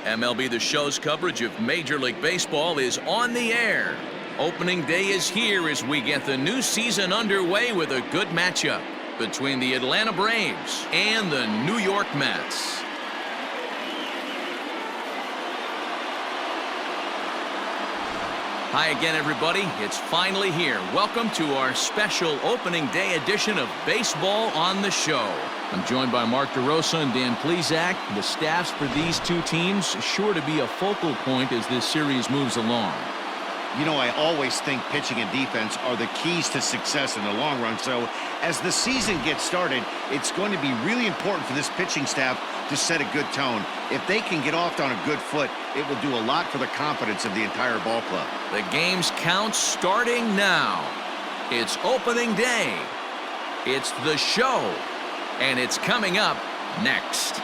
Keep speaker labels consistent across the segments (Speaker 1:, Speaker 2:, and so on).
Speaker 1: MLB The Show's coverage of Major League Baseball is on the air. Opening day is here as we get the new season underway with a good matchup between the Atlanta Braves and the New York Mets. Hi again, everybody. It's finally here. Welcome to our special opening day edition of Baseball on the Show. I'm joined by Mark DeRosa and Dan Plesac. The staffs for these two teams sure to be a focal point as this series moves along.
Speaker 2: You know, I always think pitching and defense are the keys to success in the long run. So as the season gets started, it's going to be really important for this pitching staff to set a good tone. If they can get off on a good foot, it will do a lot for the confidence of the entire ball club.
Speaker 1: The game's count starting now. It's opening day. It's the show. And it's coming up next.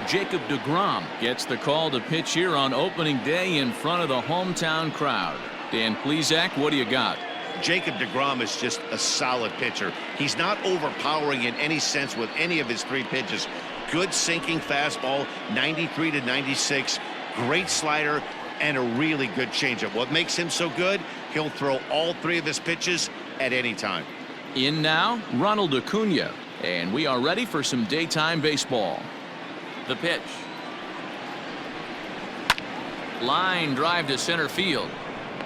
Speaker 1: Jacob Degrom gets the call to pitch here on opening day in front of the hometown crowd. Dan Plesac, what do you got?
Speaker 2: Jacob Degrom is just a solid pitcher. He's not overpowering in any sense with any of his three pitches. Good sinking fastball, 93 to 96, great slider, and a really good changeup. What makes him so good? He'll throw all three of his pitches at any time.
Speaker 1: In now, Ronald Acuna, and we are ready for some daytime baseball. The pitch. Line drive to center field.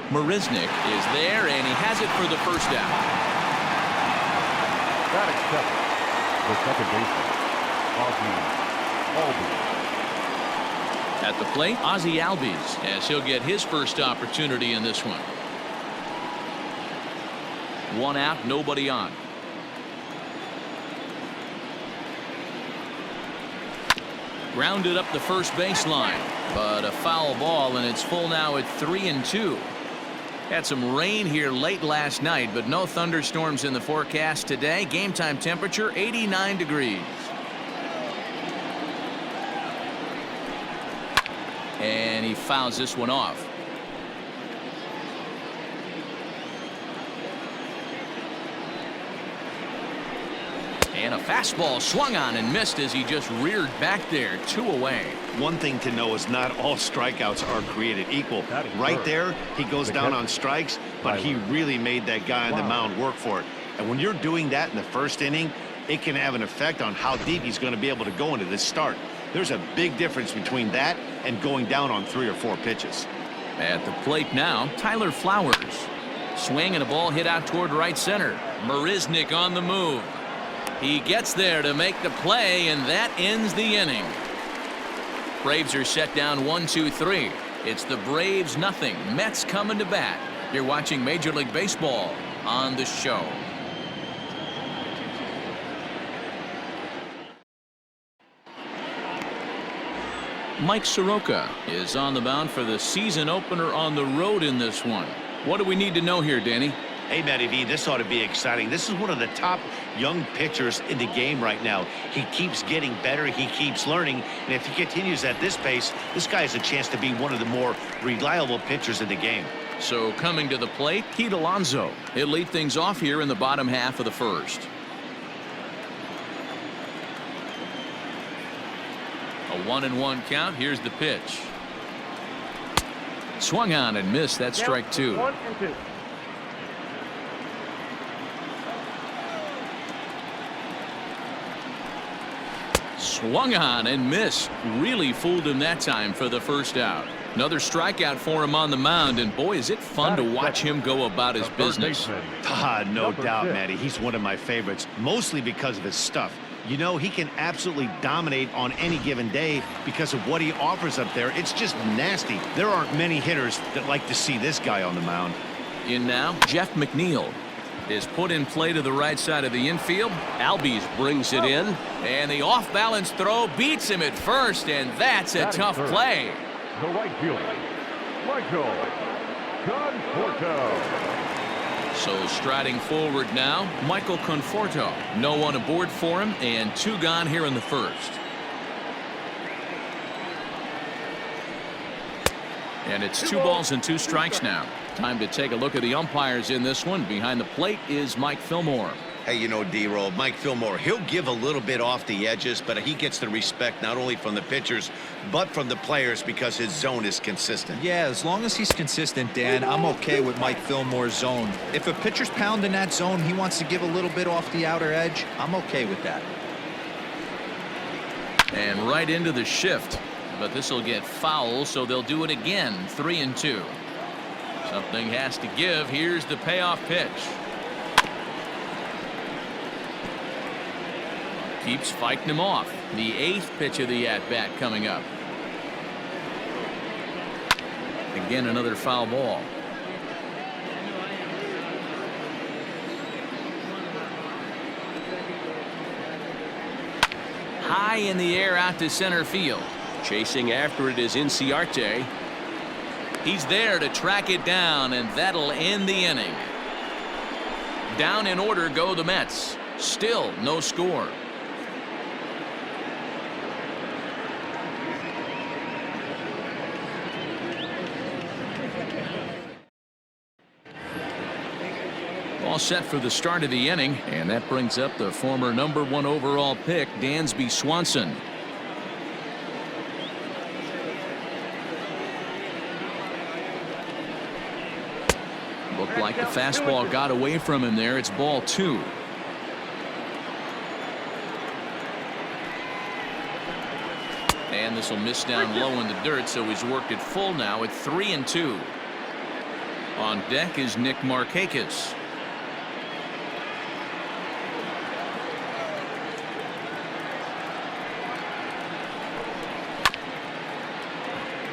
Speaker 1: Marisnik is there, and he has it for the first out.
Speaker 3: That accepted. The second baseman, Ozzie Albies.
Speaker 1: At the plate, Ozzie Albies, as he'll get his first opportunity in this one. One out, nobody on. Grounded up the first baseline, but a foul ball, and it's full now at 3-2. Had some rain here late last night, but no thunderstorms in the forecast today. Game time temperature 89 degrees. And he fouls this one off. And a fastball swung on and missed as he just reared back there. 2 away.
Speaker 2: One thing to know is not all strikeouts are created equal. Right there, he goes down on strikes, but he really made that guy on the mound work for it. And when you're doing that in the first inning, it can have an effect on how deep he's going to be able to go into this start. There's a big difference between that and going down on 3 or 4 pitches.
Speaker 1: At the plate now, Tyler Flowers. Swing and a ball hit out toward right center. Marisnik on the move. He gets there to make the play, and that ends the inning. Braves are set down 1-2-3. It's the Braves nothing. Mets coming to bat. You're watching Major League Baseball on the Show. Mike Soroka is on the mound for the season opener on the road in this one. What do we need to know here, Danny?
Speaker 2: Hey, Matty V, this ought to be exciting. This is one of the top young pitchers in the game right now. He keeps getting better. He keeps learning. And if he continues at this pace, this guy has a chance to be one of the more reliable pitchers in the game.
Speaker 1: So coming to the plate, Pete Alonzo. He'll lead things off here in the bottom half of the first. A 1-1 count. Here's the pitch. Swung on and missed. That's strike 2.
Speaker 3: 1-2.
Speaker 1: Swung on and missed. Really fooled him that time for the first out. Another strikeout for him on the mound, and boy, is it fun to watch him go about his business.
Speaker 2: No doubt, Matty. He's one of my favorites, mostly because of his stuff. You know, he can absolutely dominate on any given day because of what he offers up there. It's just nasty. There aren't many hitters that like to see this guy on the mound.
Speaker 1: In now, Jeff McNeil is put in play to the right side of the infield. Albies brings it in, and the off-balance throw beats him at first, and that's a tough play.
Speaker 3: The right fielder, Michael Conforto.
Speaker 1: So striding forward now, Michael Conforto. No one aboard for him, and 2 gone here in the first. And it's 2 balls and 2 strikes now. Time to take a look at the umpires in this one. Behind the plate is Mike Fillmore.
Speaker 2: Hey, you know, D-Roll, Mike Fillmore, he'll give a little bit off the edges, but he gets the respect not only from the pitchers, but from the players because his zone is consistent.
Speaker 4: Yeah, as long as he's consistent, Dan, I'm okay with Mike Fillmore's zone. If a pitcher's pounding that zone, he wants to give a little bit off the outer edge, I'm okay with that.
Speaker 1: And right into the shift. But this will get foul, so they'll do it again. 3-2. Something has to give. Here's the payoff pitch. Keeps fighting him off. The 8th pitch of the at-bat coming up. Again, another foul ball. High in the air out to center field. Chasing after it is Inciarte. He's there to track it down, and that'll end the inning. Down in order go the Mets. Still no score. All set for the start of the inning, and that brings up the former #1 overall pick, Dansby Swanson. Looked like the fastball got away from him there. It's ball 2. And this will miss down low in the dirt, so he's worked it full now at 3-2. On deck is Nick Markakis.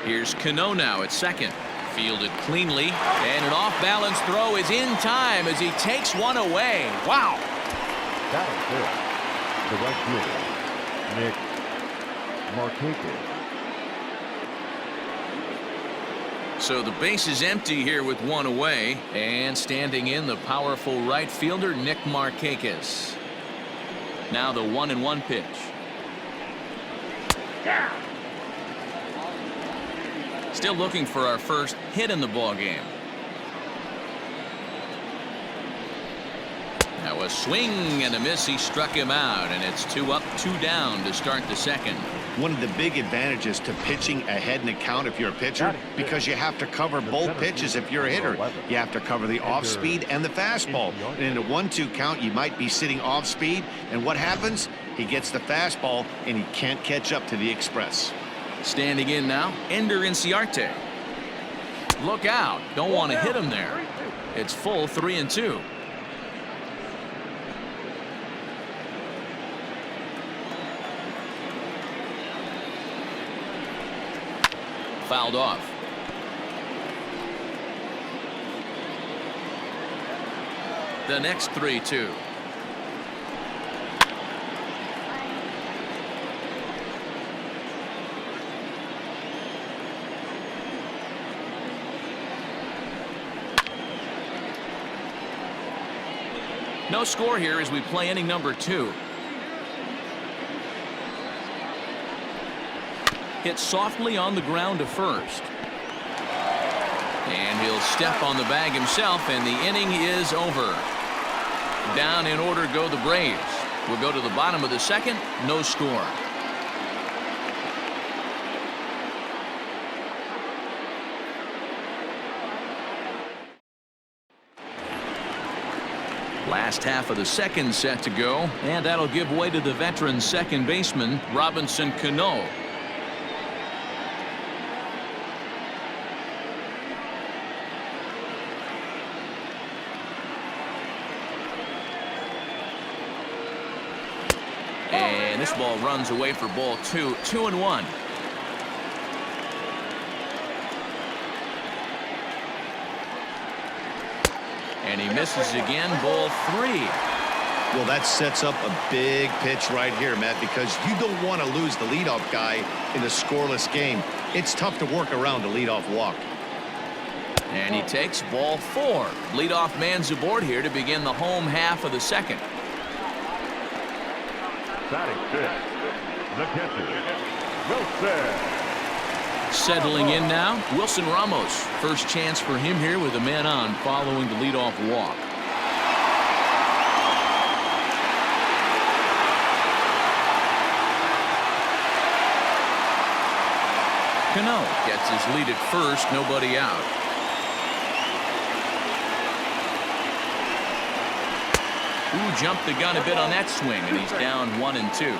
Speaker 1: Here's Cano now at second. Fielded cleanly, and an off-balance throw is in time as he takes one away. Wow.
Speaker 3: Batting fifth, the right fielder, Nick Markakis.
Speaker 1: So the base is empty here with 1 away, and standing in the powerful right fielder Nick Markakis. Now the 1-1 pitch. Still looking for our first hit in the ball game. Now a swing and a miss. He struck him out, and it's 2 up, 2 down to start the second.
Speaker 2: One of the big advantages to pitching ahead in the count if you're a pitcher, because you have to cover both pitches if you're a hitter. You have to cover the off speed and the fastball. And in a 1-2 count, you might be sitting off speed, and what happens? He gets the fastball, and he can't catch up to the express.
Speaker 1: Standing in now, Ender Inciarte. Look out. Don't want to hit him there. It's full 3-2. Fouled off. The next 3-2. No score here as we play inning number 2. Hit softly on the ground to first. And he'll step on the bag himself, and the inning is over. Down in order go the Braves. We'll go to the bottom of the second. No score. Last half of the second set to go, and that'll give way to the veteran second baseman, Robinson Cano. And this ball runs away for ball 2, 2-1. And he misses again, ball 3.
Speaker 2: Well, that sets up a big pitch right here, Matt, because you don't want to lose the leadoff guy in a scoreless game. It's tough to work around a leadoff walk.
Speaker 1: And he takes ball 4. Leadoff man's aboard here to begin the home half of the second.
Speaker 3: Batting fifth, the catcher, Wilson.
Speaker 1: Settling in now, Wilson Ramos. First chance for him here with a man on following the leadoff walk. Cano gets his lead at first, nobody out. Ooh, jumped the gun a bit on that swing, and he's down 1-2.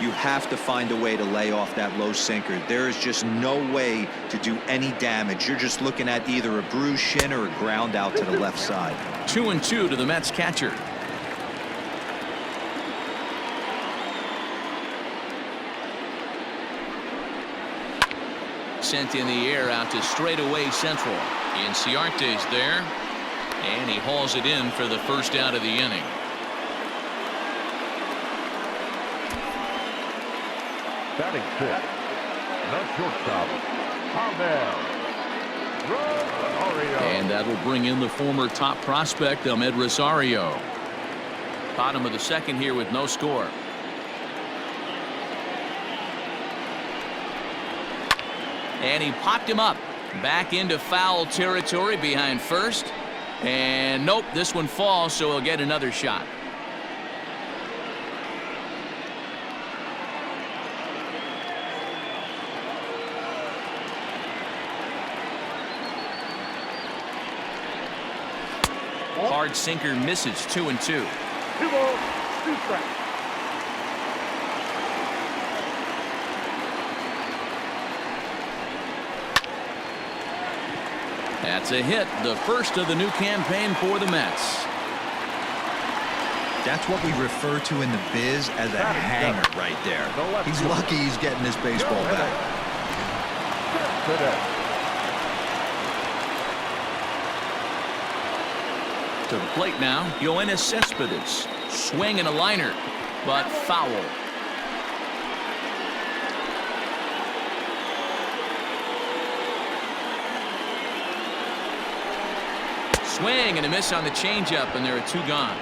Speaker 4: You have to find a way to lay off that low sinker. There is just no way to do any damage. You're just looking at either a bruised shin or a ground out to the left side.
Speaker 1: 2-2 to the Mets catcher. Sent in the air out to straightaway central. Inciarte's there, and he hauls it in for the first out of the inning.
Speaker 3: Batting fifth, the shortstop, Rosario.
Speaker 1: And that'll bring in the former top prospect, Ahmed Rosario. Bottom of the second here with no score. And he popped him up. Back into foul territory behind first. And nope, this one falls, so he'll get another shot. Hard sinker misses. 2-2.
Speaker 3: 2 balls, 2 strikes.
Speaker 1: That's a hit, the first of the new campaign for the Mets.
Speaker 4: That's what we refer to in the biz as a hanger right there. He's lucky he's getting this baseball back.
Speaker 1: To the plate now, Yoenis Cespedes. Swing and a liner, but foul. Swing and a miss on the changeup, and there are 2 gone.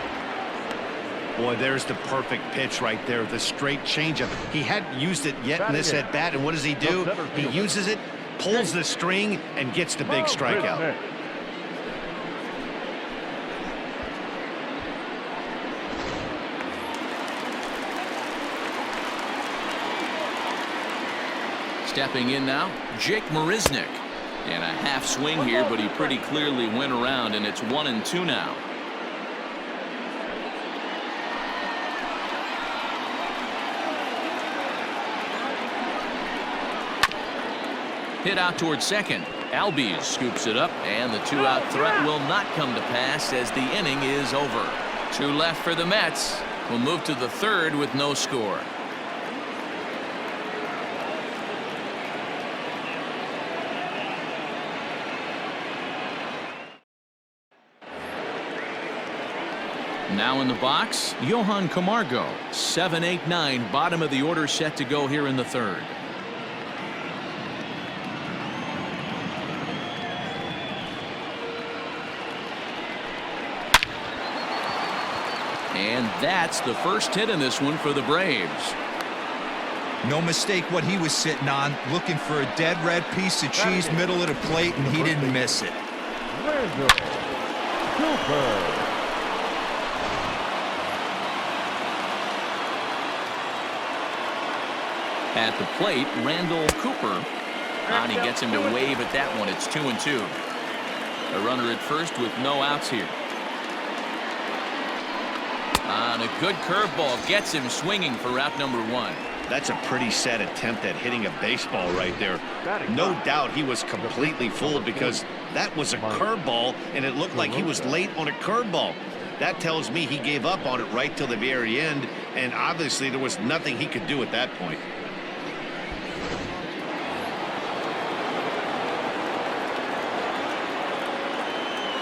Speaker 2: Boy, there's the perfect pitch right there, the straight changeup. He hadn't used it yet in this at bat, and what does he do? He uses it, pulls the string, and gets the big strikeout.
Speaker 1: Stepping in now, Jake Marisnick. And a half swing here, but he pretty clearly went around, and it's 1-2 now. Hit out towards second. Albies scoops it up, and the 2-out threat will not come to pass as the inning is over. 2 left for the Mets. We'll move to the third with no score. Now in the box, Johan Camargo. 7, 8, 9, bottom of the order set to go here in the third. And that's the first hit in this one for the Braves.
Speaker 4: No mistake what he was sitting on, looking for a dead red piece of cheese middle of the plate, and he didn't miss it.
Speaker 1: At the plate, Randall Cooper. And he gets him to wave at that one. It's 2-2. A runner at first with no outs here. And a good curveball gets him swinging for out number 1.
Speaker 2: That's a pretty sad attempt at hitting a baseball right there. No doubt he was completely fooled because that was a curveball, and it looked like he was late on a curveball. That tells me he gave up on it right till the very end, and obviously there was nothing he could do at that point.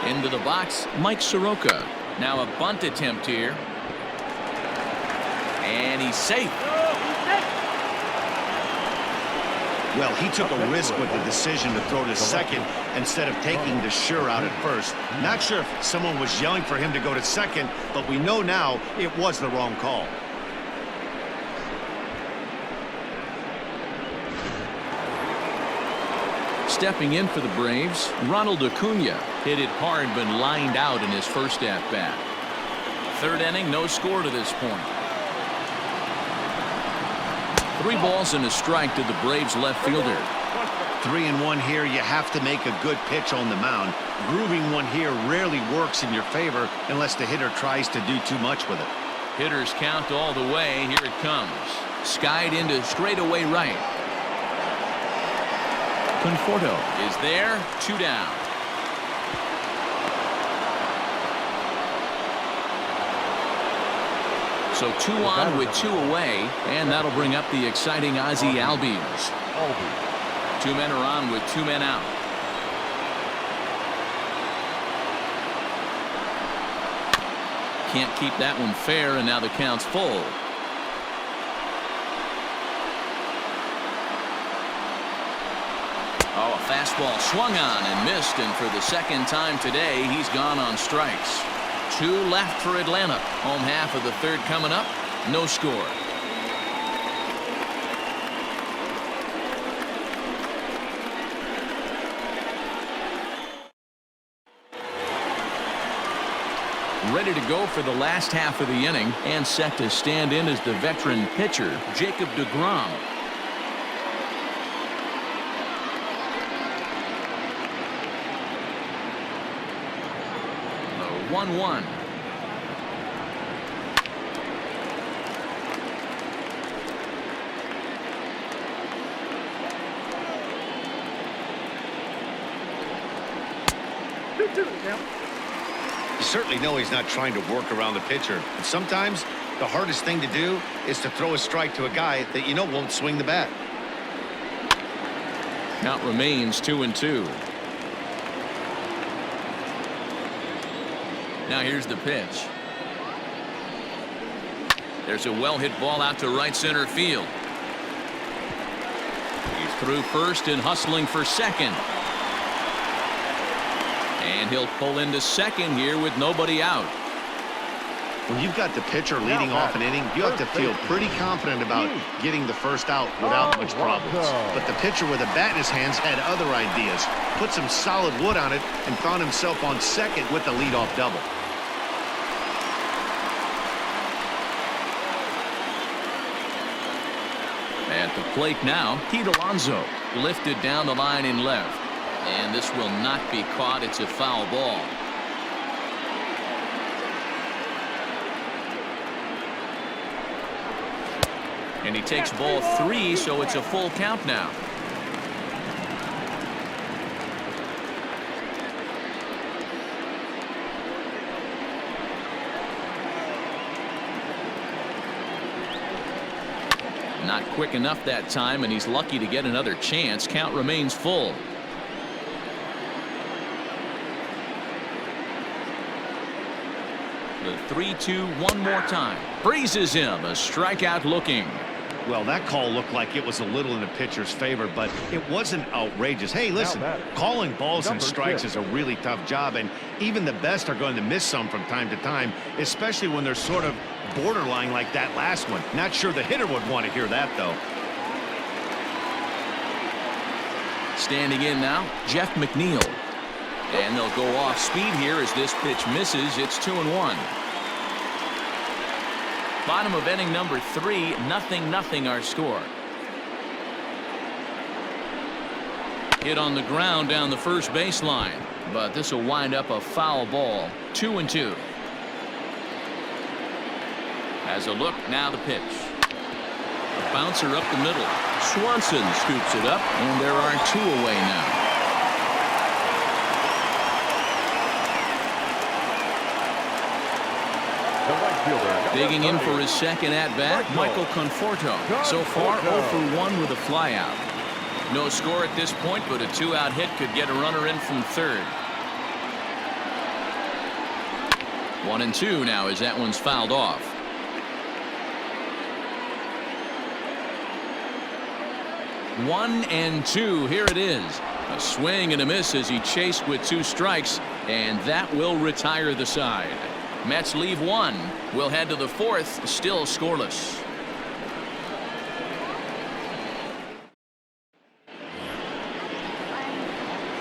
Speaker 1: Into the box, Mike Soroka. Now a bunt attempt here. And he's safe.
Speaker 2: Well, he took a risk with the decision to throw to second instead of taking the sure out at first. Not sure if someone was yelling for him to go to second, but we know now it was the wrong call.
Speaker 1: Stepping in for the Braves, Ronald Acuna hit it hard but lined out in his first at-bat. Third inning, no score to this point. 3 balls and a strike to the Braves left fielder.
Speaker 2: 3-1 here. You have to make a good pitch on the mound. Grooving one here rarely works in your favor unless the hitter tries to do too much with it.
Speaker 1: Hitters count all the way. Here it comes. Skied into straightaway right. Conforto is there. 2 down. So 2 on with 2 away, and that'll bring up the exciting Ozzie Albies. 2 men are on with 2 men out. Can't keep that one fair, and now the count's full. Oh, a fastball swung on and missed, and for the second time today, he's gone on strikes. 2 left for Atlanta. Home half of the third coming up. No score. Ready to go for the last half of the inning and set to stand in as the veteran pitcher, Jacob Degrom. The 1-1.
Speaker 2: You certainly know he's not trying to work around the pitcher. But sometimes the hardest thing to do is to throw a strike to a guy that you know won't swing the bat.
Speaker 1: Count remains 2-2. Now here's the pitch. There's a well-hit ball out to right center field. He's through first and hustling for second. And he'll pull into second here with nobody out.
Speaker 2: When you've got the pitcher leading off an inning, you have to feel pretty confident about getting the first out without much problems. But the pitcher with a bat in his hands had other ideas. Put some solid wood on it and found himself on second with the leadoff double.
Speaker 1: At the plate now, Pete Alonzo lifted down the line in left. And this will not be caught. It's a foul ball. And he takes ball 3, so it's a full count now. Not quick enough that time, and he's lucky to get another chance. Count remains full. The 3-2 one more time. Breezes him. A strikeout looking.
Speaker 2: Well, that call looked like it was a little in the pitcher's favor, but it wasn't outrageous. Hey, listen, calling balls and strikes is a really tough job, and even the best are going to miss some from time to time, especially when they're sort of borderline like that last one. Not sure the hitter would want to hear that, though.
Speaker 1: Standing in now, Jeff Mcneil. And they'll go off speed here as this pitch misses. It's 2-1. Bottom of inning number 3, 0-0 our score. Hit on the ground down the first baseline, but this will wind up a foul ball. 2-2. As a look, now the pitch. A bouncer up the middle. Swanson scoops it up, and there are 2 away now. Digging in for his second at-bat, Michael Conforto. So far, 0 for 1 with a flyout. No score at this point, but a 2-out hit could get a runner in from third. 1-2 now as that one's fouled off. 1-2. Here it is. A swing and a miss as he chased with 2 strikes, and that will retire the side. Mets leave 1. We'll head to the 4th, still scoreless.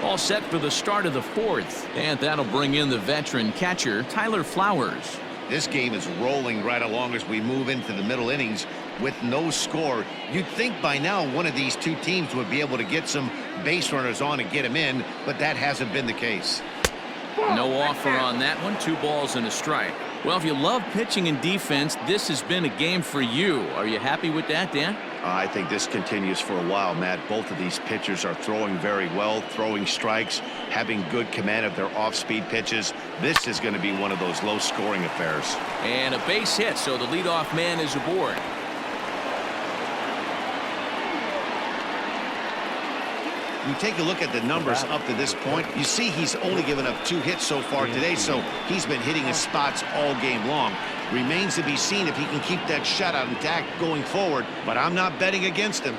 Speaker 1: All set for the start of the 4th, and that'll bring in the veteran catcher Tyler Flowers.
Speaker 2: This game is rolling right along as we move into the middle innings with no score. You'd think by now one of these two teams would be able to get some base runners on and get them in, but that hasn't been the case.
Speaker 1: No offer on that one. 2 balls and a strike. Well, if you love pitching and defense, this has been a game for you. Are you happy with that, Dan?
Speaker 2: I think this continues for a while, Matt. Both of these pitchers are throwing very well, throwing strikes, having good command of their off-speed pitches. This is going to be one of those low-scoring affairs.
Speaker 1: And a base hit, so the leadoff man is aboard.
Speaker 2: You take a look at the numbers up to this point, you see he's only given up 2 hits so far today, so he's been hitting his spots all game long. Remains to be seen if he can keep that shutout intact going forward, but I'm not betting against him.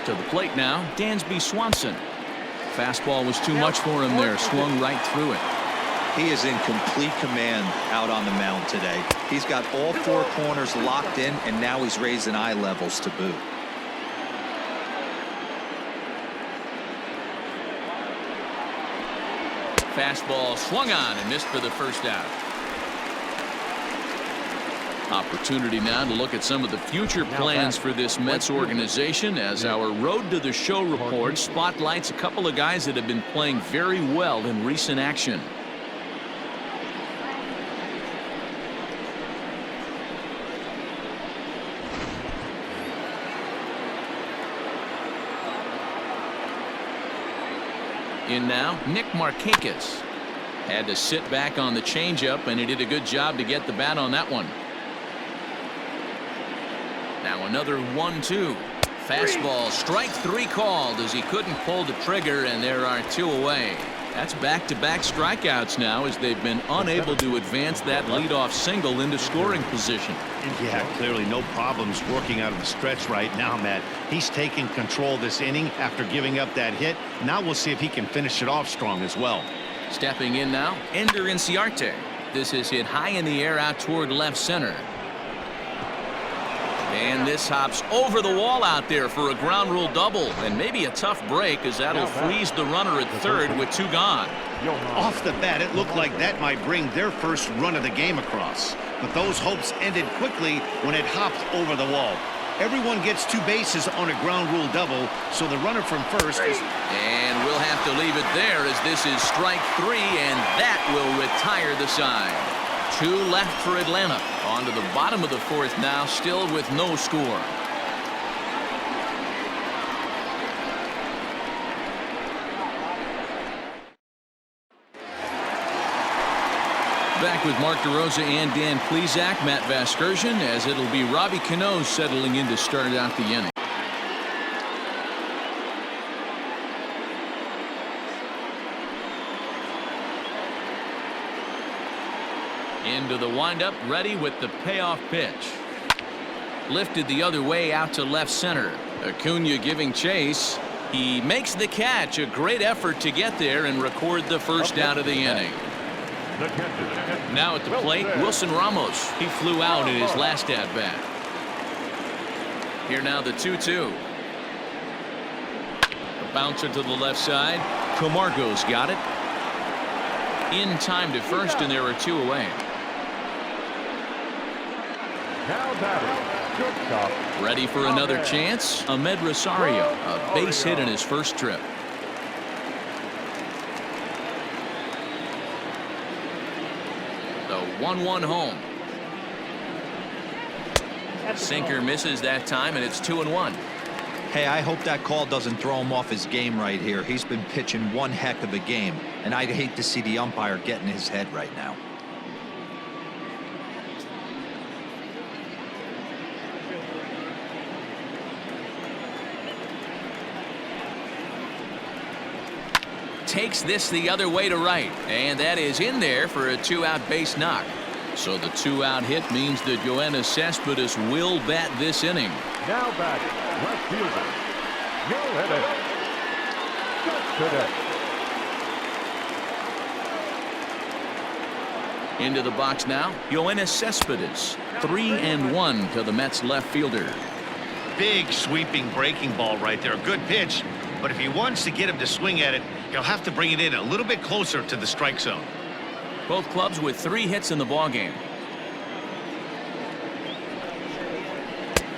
Speaker 1: To the plate now, Dansby Swanson. Fastball was too much for him there, swung right through it.
Speaker 4: He is in complete command out on the mound today. He's got all 4 corners locked in, and now he's raising eye levels to boot.
Speaker 1: Fastball swung on and missed for the first out. Opportunity now to look at some of the future plans for this Mets organization as our Road to the Show report spotlights a couple of guys that have been playing very well in recent action. In now, Nick Markakis. Had to sit back on the changeup, and he did a good job to get the bat on that one. Now another 1-2. Fastball, strike 3 called as he couldn't pull the trigger, and there are 2 away. That's back-to-back strikeouts now as they've been unable to advance that leadoff single into scoring position.
Speaker 2: Yeah, clearly no problems working out of the stretch right now, Matt. He's taking control this inning after giving up that hit. Now we'll see if he can finish it off strong as well.
Speaker 1: Stepping in now, Ender Inciarte. This is hit high in the air out toward left center. And this hops over the wall out there for a ground rule double, and maybe a tough break as that'll freeze the runner at third with 2 gone.
Speaker 2: Off the bat, it looked like that might bring their first run of the game across, but those hopes ended quickly when it hopped over the wall. Everyone gets 2 bases on a ground rule double, so the runner from first is...
Speaker 1: And we'll have to leave it there as this is strike 3, and that will retire the side. 2 left for Atlanta. On to the bottom of the 4th now, still with no score. Back with Mark DeRosa and Dan Plesac, Matt Vasgersian, as it'll be Robbie Cano settling in to start out the inning. Into the windup, ready with the payoff pitch. Lifted the other way out to left center. Acuna giving chase. He makes the catch. A great effort to get there and record the first out of the inning. Now at the plate, Wilson Ramos. He flew out in his last at-bat. Here now the 2-2. A bouncer to the left side. Camargo's got it. In time to first, and there are 2 away.
Speaker 3: Now batting, shortstop.
Speaker 1: Ready for another chance. Ahmed Rosario, a base hit in his first trip. The 1-1 home. Sinker misses that time, and it's 2-1.
Speaker 4: Hey, I hope that call doesn't throw him off his game right here. He's been pitching one heck of a game, and I'd hate to see the umpire get in his head right now.
Speaker 1: takes this the other way to right. And that is in there for a 2-out base knock. So the 2-out hit means that Yoenis Cespedes will bat this inning.
Speaker 3: Now batting, left fielder, Yoenis Cespedes.
Speaker 1: Into the box now, Yoenis Cespedes. 3-1 to the Mets left fielder.
Speaker 2: Big sweeping breaking ball right there. Good pitch. But if he wants to get him to swing at it, he'll have to bring it in a little bit closer to the strike zone.
Speaker 1: Both clubs with 3 hits in the ballgame.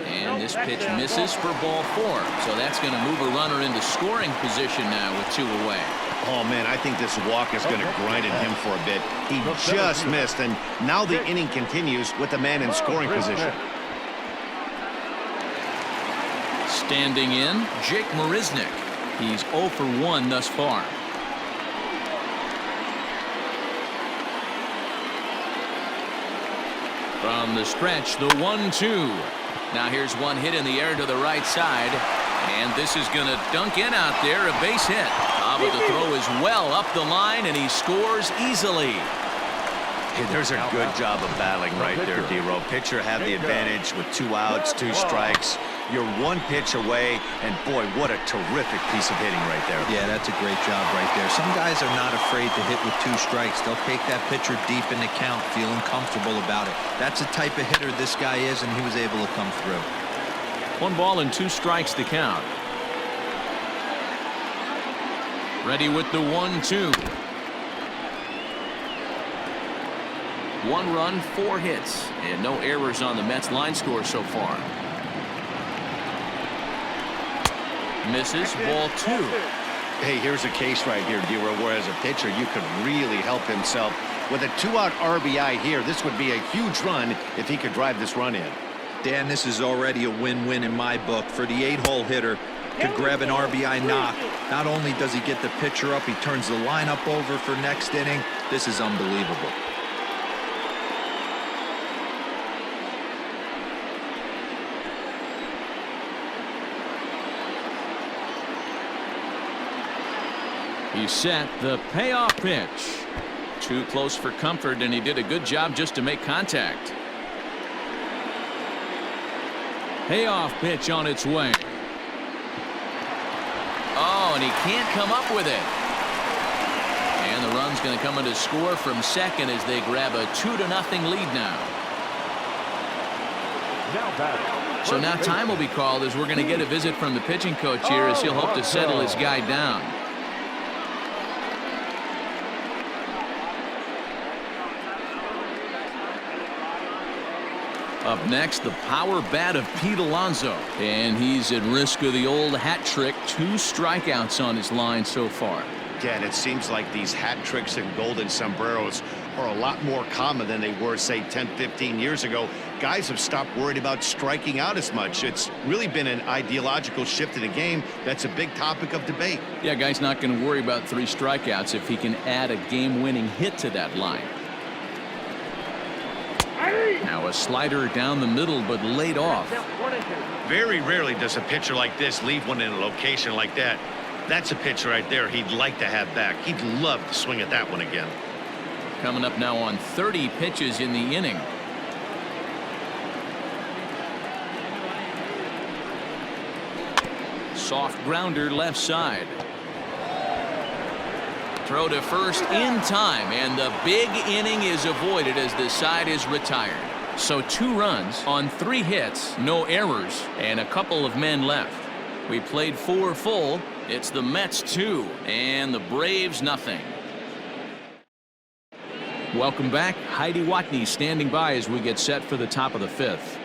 Speaker 1: And this pitch misses for ball 4. So that's going to move a runner into scoring position now with 2 away.
Speaker 2: Oh, man, I think this walk is going to grind at him for a bit. He just missed, and now the inning continues with the man in scoring position.
Speaker 1: Standing in, Jake Marisnick. He's 0 for 1 thus far. From the stretch, the 1-2. Now here's one hit in the air to the right side. And this is going to dunk in out there, a base hit. But the throw is well up the line, and he scores easily.
Speaker 2: Hey, there's a good job of battling right there, D-Row. Pitcher had the advantage with 2 outs, 2 strikes. You're 1 pitch away, and boy, what a terrific piece of hitting right there.
Speaker 4: Yeah, that's a great job right there. Some guys are not afraid to hit with 2 strikes. They'll take that pitcher deep in the count, feeling comfortable about it. That's the type of hitter this guy is, and he was able to come through.
Speaker 1: 1 ball and 2 strikes to count. Ready with the 1-2. 1 run, 4 hits, and no errors on the Mets line score so far. Misses, ball 2.
Speaker 2: Hey, here's a case right here, D-Row, where as a pitcher you could really help himself. With a 2-out RBI here, this would be a huge run if he could drive this run in.
Speaker 4: Dan, this is already a win-win in my book. For the 8-hole hitter to grab an RBI knock, not only does he get the pitcher up, he turns the lineup over for next inning. This is unbelievable.
Speaker 1: He set the payoff pitch. Too close for comfort, and he did a good job just to make contact. Payoff pitch on its way. Oh, and he can't come up with it. And the run's going to come in to score from second as they grab a 2-0 lead now. So now time will be called as we're going to get a visit from the pitching coach here as he'll hope to settle his guy down. Up next, the power bat of Pete Alonzo. And he's at risk of the old hat trick. 2 strikeouts on his line so far.
Speaker 2: Again, it seems like these hat tricks and golden sombreros are a lot more common than they were, say, 10, 15 years ago. Guys have stopped worried about striking out as much. It's really been an ideological shift in the game. That's a big topic of debate.
Speaker 1: Yeah, guy's not going to worry about 3 strikeouts if he can add a game-winning hit to that line. Now a slider down the middle, but laid off.
Speaker 2: Very rarely does a pitcher like this leave one in a location like that. That's a pitch right there he'd like to have back. He'd love to swing at that one again.
Speaker 1: Coming up now on 30 pitches in the inning. Soft grounder left side. Throw to first in time, and the big inning is avoided as the side is retired. So 2 runs on 3 hits, no errors, and a couple of men left. We played 4 full. It's the Mets 2 and the Braves nothing. Welcome back. Heidi Watney standing by as we get set for the top of the 5th.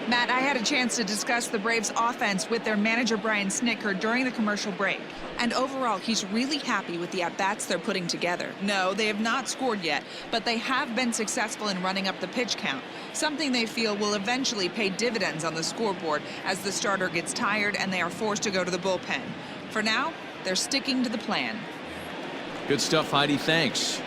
Speaker 5: Matt, I had a chance to discuss the Braves offense with their manager Brian Snitker during the commercial break. And overall, he's really happy with the at-bats they're putting together. No, they have not scored yet, but they have been successful in running up the pitch count, something they feel will eventually pay dividends on the scoreboard as the starter gets tired and they are forced to go to the bullpen. For now, they're sticking to the plan.
Speaker 1: Good stuff, Heidi. Thanks.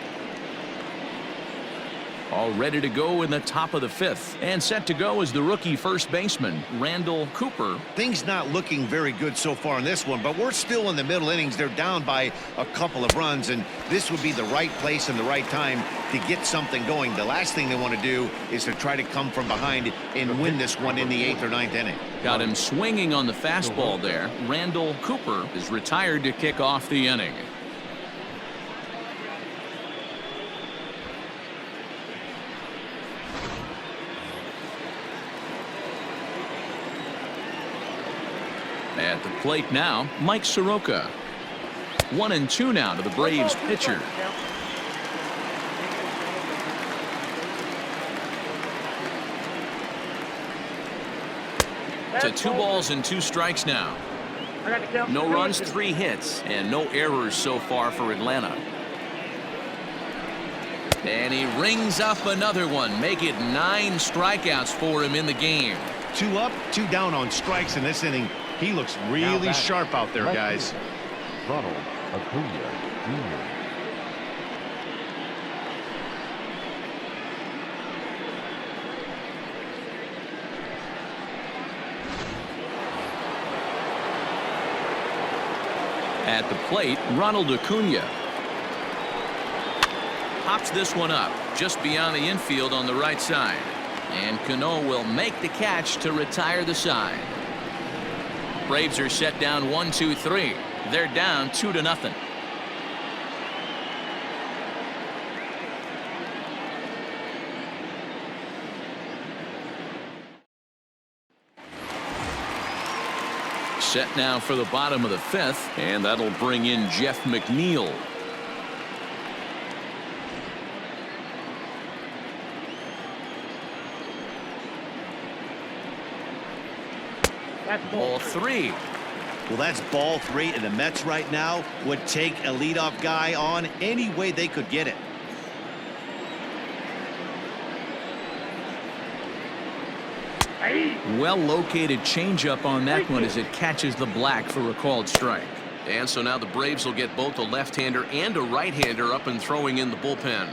Speaker 1: All ready to go in the top of the 5th. And set to go is the rookie first baseman, Randall Cooper.
Speaker 2: Things not looking very good so far in this one, but we're still in the middle innings. They're down by a couple of runs, and this would be the right place and the right time to get something going. The last thing they want to do is to try to come from behind and win this one in the 8th or 9th inning.
Speaker 1: Got him swinging on the fastball there. Randall Cooper is retired to kick off the inning. At the plate now, Mike Soroka. 1-2 now to the Braves pitcher. To 2 balls and 2 strikes now. No runs, 3 hits, and no errors so far for Atlanta. And he rings up another one. Make it 9 strikeouts for him in the game.
Speaker 2: 2 up, 2 down on strikes in this inning. He looks really sharp out there, guys.
Speaker 3: Ronald Acuna Jr.
Speaker 1: At the plate, Ronald Acuna. Pops this one up just beyond the infield on the right side. And Cano will make the catch to retire the side. Braves are set down 1-2-3. They're down 2-0. Set now for the bottom of the 5th, and that'll bring in Jeff McNeil. Ball 3.
Speaker 2: Well, that's ball 3, and the Mets right now would take a leadoff guy on any way they could get it.
Speaker 1: Well located changeup on that one as it catches the black for a called strike. And so now the Braves will get both a left-hander and a right-hander up and throwing in the bullpen.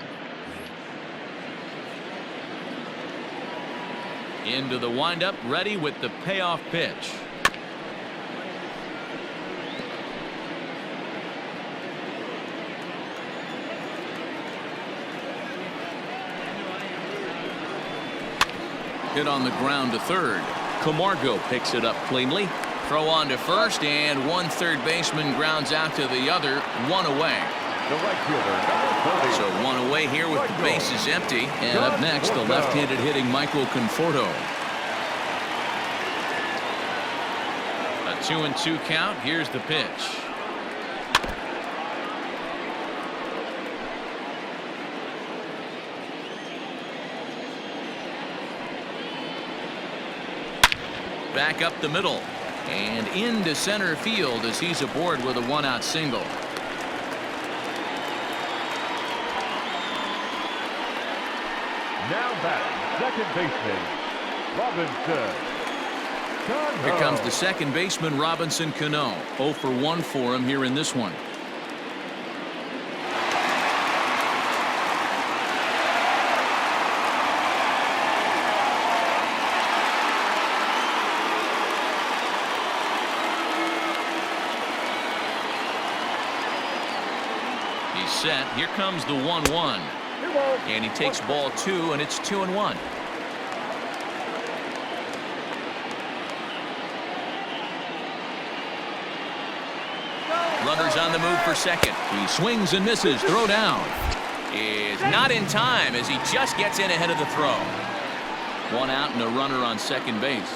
Speaker 1: Into the windup, ready with the payoff pitch. Hit on the ground to third. Camargo picks it up cleanly. Throw on to first, and one third baseman grounds out to the other. 1 away.
Speaker 3: The right fielder,
Speaker 1: So 1 away here with the bases empty. And up next, the left-handed hitting Michael Conforto. A 2-2 count. Here's the pitch. Back up the middle and into center field as he's aboard with a 1-out single.
Speaker 3: now batting, second baseman, Robinson Cano.
Speaker 1: Here comes the second baseman, Robinson Cano. 0 for 1 for him here in this one. He's set. Here comes the 1-1. And he takes ball 2, and it's 2-1. Runners on the move for second. He swings and misses. Throw down is not in time as he just gets in ahead of the throw. 1 out and a runner on second base.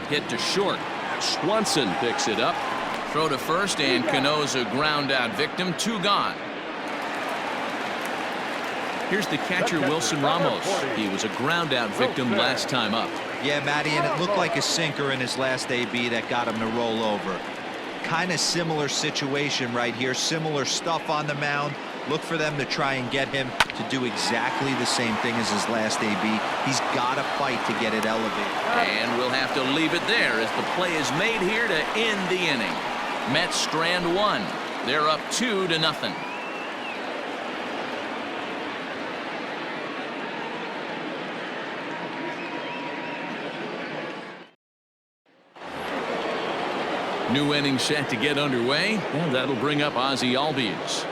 Speaker 1: Hit to short. Swanson picks it up. Throw to first, and Cano's a ground out victim. 2 gone. Here's the catcher, Wilson Ramos. He was a ground out victim last time up.
Speaker 4: Yeah, Matty, and it looked like a sinker in his last AB that got him to roll over. Kind of similar situation right here. Similar stuff on the mound. Look for them to try and get him to do exactly the same thing as his last AB. He's got to fight to get it elevated.
Speaker 1: And we'll have to leave it there as the play is made here to end the inning. Mets strand 1. They're up 2-0. New inning set to get underway, and that'll bring up Ozzie Albies.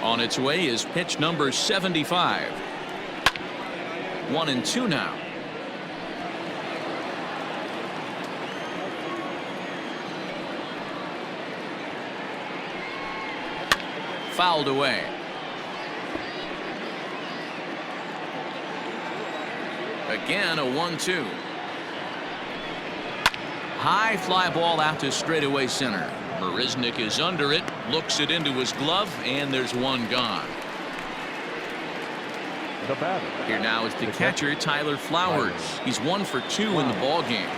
Speaker 1: On its way is pitch number 75. 1-2 now. Fouled away. Again, a 1-2. High fly ball out to straightaway center. Marisnick is under it, looks it into his glove, and there's one gone.
Speaker 3: The batter.
Speaker 1: Here now is the catcher, Tyler Flowers. He's 1 for 2 in the ball game.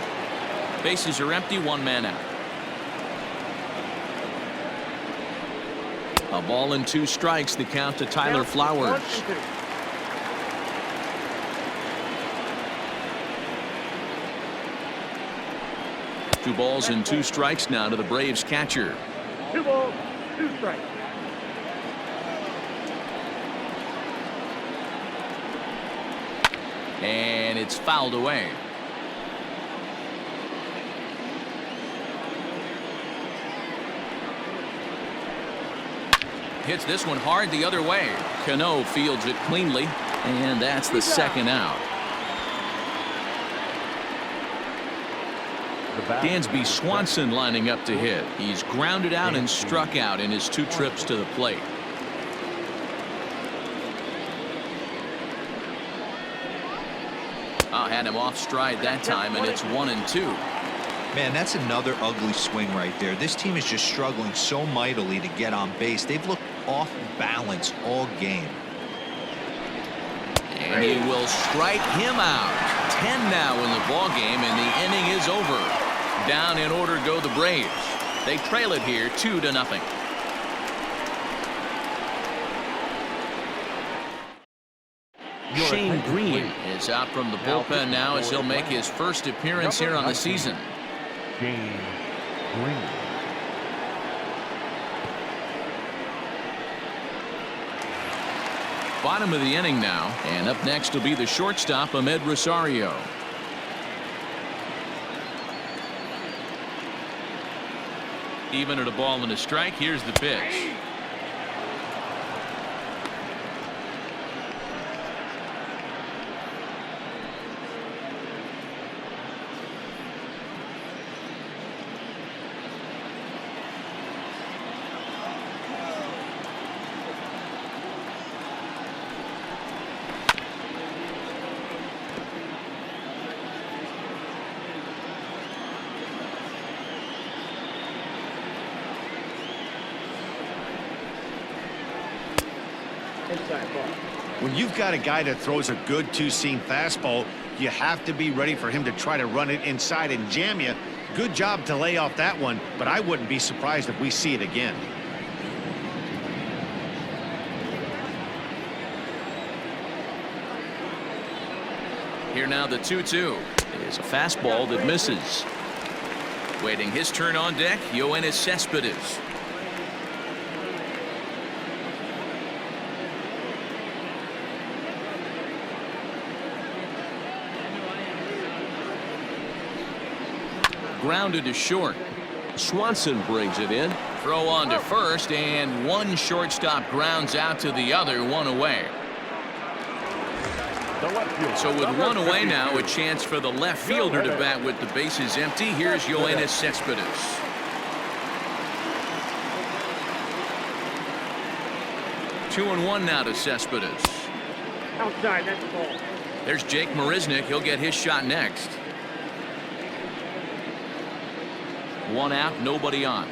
Speaker 1: Bases are empty, 1 man out. A ball and 2 strikes, the count to Tyler Flowers. 2 balls and 2 strikes now to the Braves catcher.
Speaker 3: 2 balls, 2 strikes.
Speaker 1: And it's fouled away. Hits this one hard the other way. Cano fields it cleanly, and that's the second out. Dansby Swanson lining up to hit. He's grounded out and struck out in his 2 trips to the plate. Had him off stride that time, and it's 1-2.
Speaker 4: Man, that's another ugly swing right there. This team is just struggling so mightily to get on base. They've looked off balance all game.
Speaker 1: And he will strike him out. 10 now in the ball game, and the inning is over. Down in order go the Braves. They trail it here 2-0. Shane Green is out from the bullpen now as he'll make his first appearance here on the season.
Speaker 3: Shane Green.
Speaker 1: Bottom of the inning now, and up next will be the shortstop, Ahmed Rosario. Even at a ball and a strike, here's the pitch.
Speaker 2: When you've got a guy that throws a good 2-seam fastball, you have to be ready for him to try to run it inside and jam you. Good job to lay off that one, but I wouldn't be surprised if we see it again.
Speaker 1: Here now the 2-2. It is a fastball that misses. Waiting his turn on deck, Yoenis Cespedes. Grounded to short. Swanson brings it in. Throw on to first, and one shortstop grounds out to the other, 1 away. So with 1 away now, a chance for the left fielder to bat with the bases empty. Here's Yoenis Cespedes. Two and 1 now to Cespedes.
Speaker 6: Outside, that's the ball.
Speaker 1: There's Jake Marisnick. He'll get his shot next. 1 out, nobody on.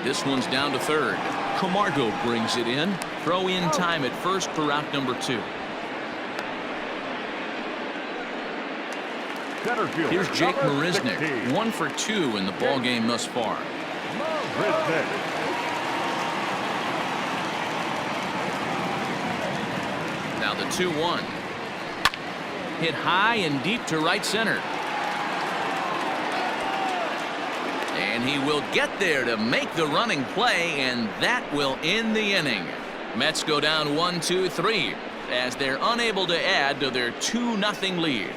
Speaker 1: This one's down to third. Camargo brings it in. Throw in time at first for out number 2. Here's Jake Marisnick, 1 for 2 in the ball game thus far. Now the 2-1. Hit high and deep to right center. And he will get there to make the running play, and that will end the inning. Mets go down 1-2-3 as they're unable to add to their 2-0 lead.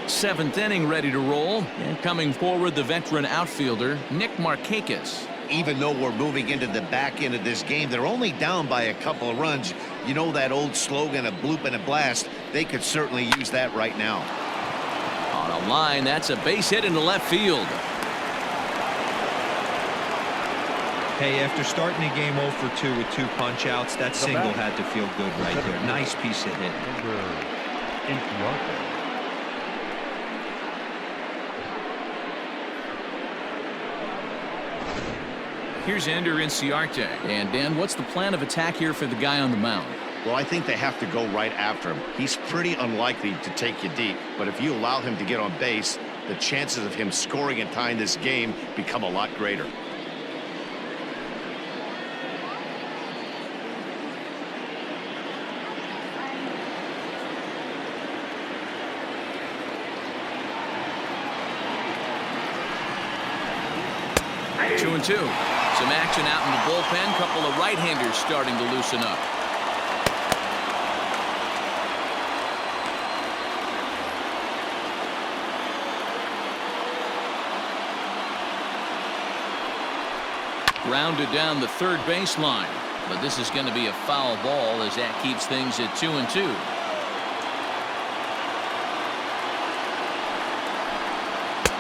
Speaker 1: Seventh inning ready to roll, and coming forward the veteran outfielder Markakis.
Speaker 2: Even though we're moving into the back end of this game, they're only down by a couple of runs. You know that old slogan, a bloop and a blast. They could certainly use that right now.
Speaker 1: On a line, that's a base hit into left field.
Speaker 4: Hey, after starting the game 0 for 2 with 2 punch outs, that single had to feel good right there. Nice piece of hit.
Speaker 1: Here's Ender Inciarte. And Dan, what's the plan of attack here for the guy on the mound?
Speaker 2: Well, I think they have to go right after him. He's pretty unlikely to take you deep, but if you allow him to get on base, the chances of him scoring and tying this game become a lot greater.
Speaker 1: Two and 2. Some action out in the bullpen. Couple of right-handers starting to loosen up. Grounded down the third baseline, but this is going to be a foul ball as that keeps things at 2 and 2.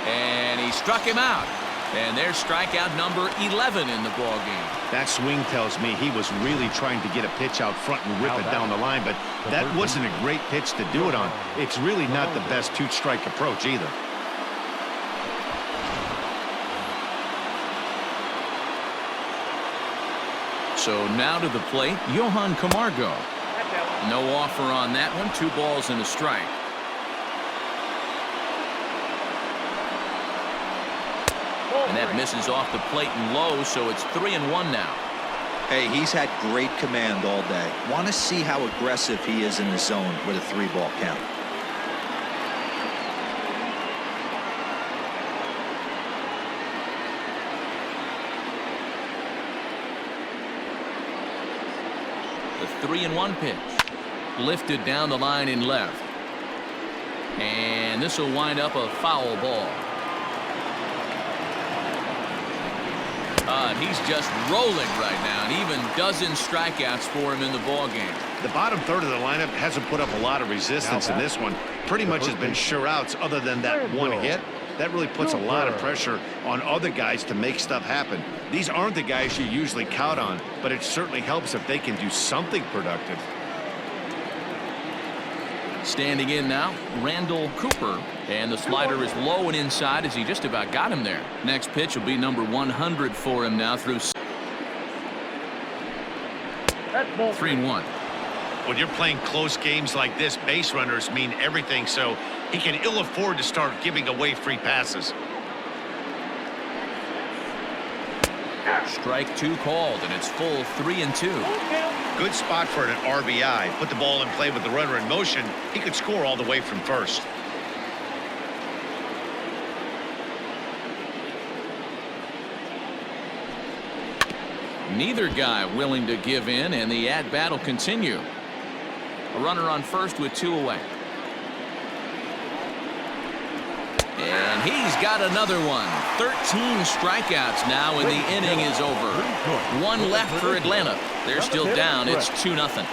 Speaker 1: And he struck him out. And there's strikeout number 11 in the ball game.
Speaker 2: That swing tells me he was really trying to get a pitch out front and rip it down the line, but that wasn't a great pitch to do it on. It's really not the best two-strike approach either.
Speaker 1: So now to the plate, Johan Camargo. No offer on that one. 2 balls and a strike. And that misses off the plate and low, so it's 3-1 now.
Speaker 4: Hey, he's had great command all day. Want to see how aggressive he is in the zone with a 3-ball count.
Speaker 1: The 3-1 pitch. Lifted down the line in left. And this will wind up a foul ball. He's just rolling right now, and even dozen strikeouts for him in the ball game.
Speaker 2: The bottom third of the lineup hasn't put up a lot of resistance in this one. Pretty much has been sure outs other than that one hit. That really puts a lot of pressure on other guys to make stuff happen. These aren't the guys you usually count on, but it certainly helps if they can do something productive.
Speaker 1: Standing in now, Randall Cooper. And the slider is low and inside as he just about got him there. Next pitch will be number 100 for him now through 3-1.
Speaker 2: When you're playing close games like this, base runners mean everything, so he can ill afford to start giving away free passes.
Speaker 1: Strike 2 called, and it's full 3-2.
Speaker 2: Good spot for an RBI. Put the ball in play with the runner in motion. He could score all the way from first.
Speaker 1: Neither guy willing to give in, and the at-bat will continue. A runner on first with 2 away. And he's got another one. 13 strikeouts now, and the inning is over. 1 left for Atlanta. They're still down. It's 2-0.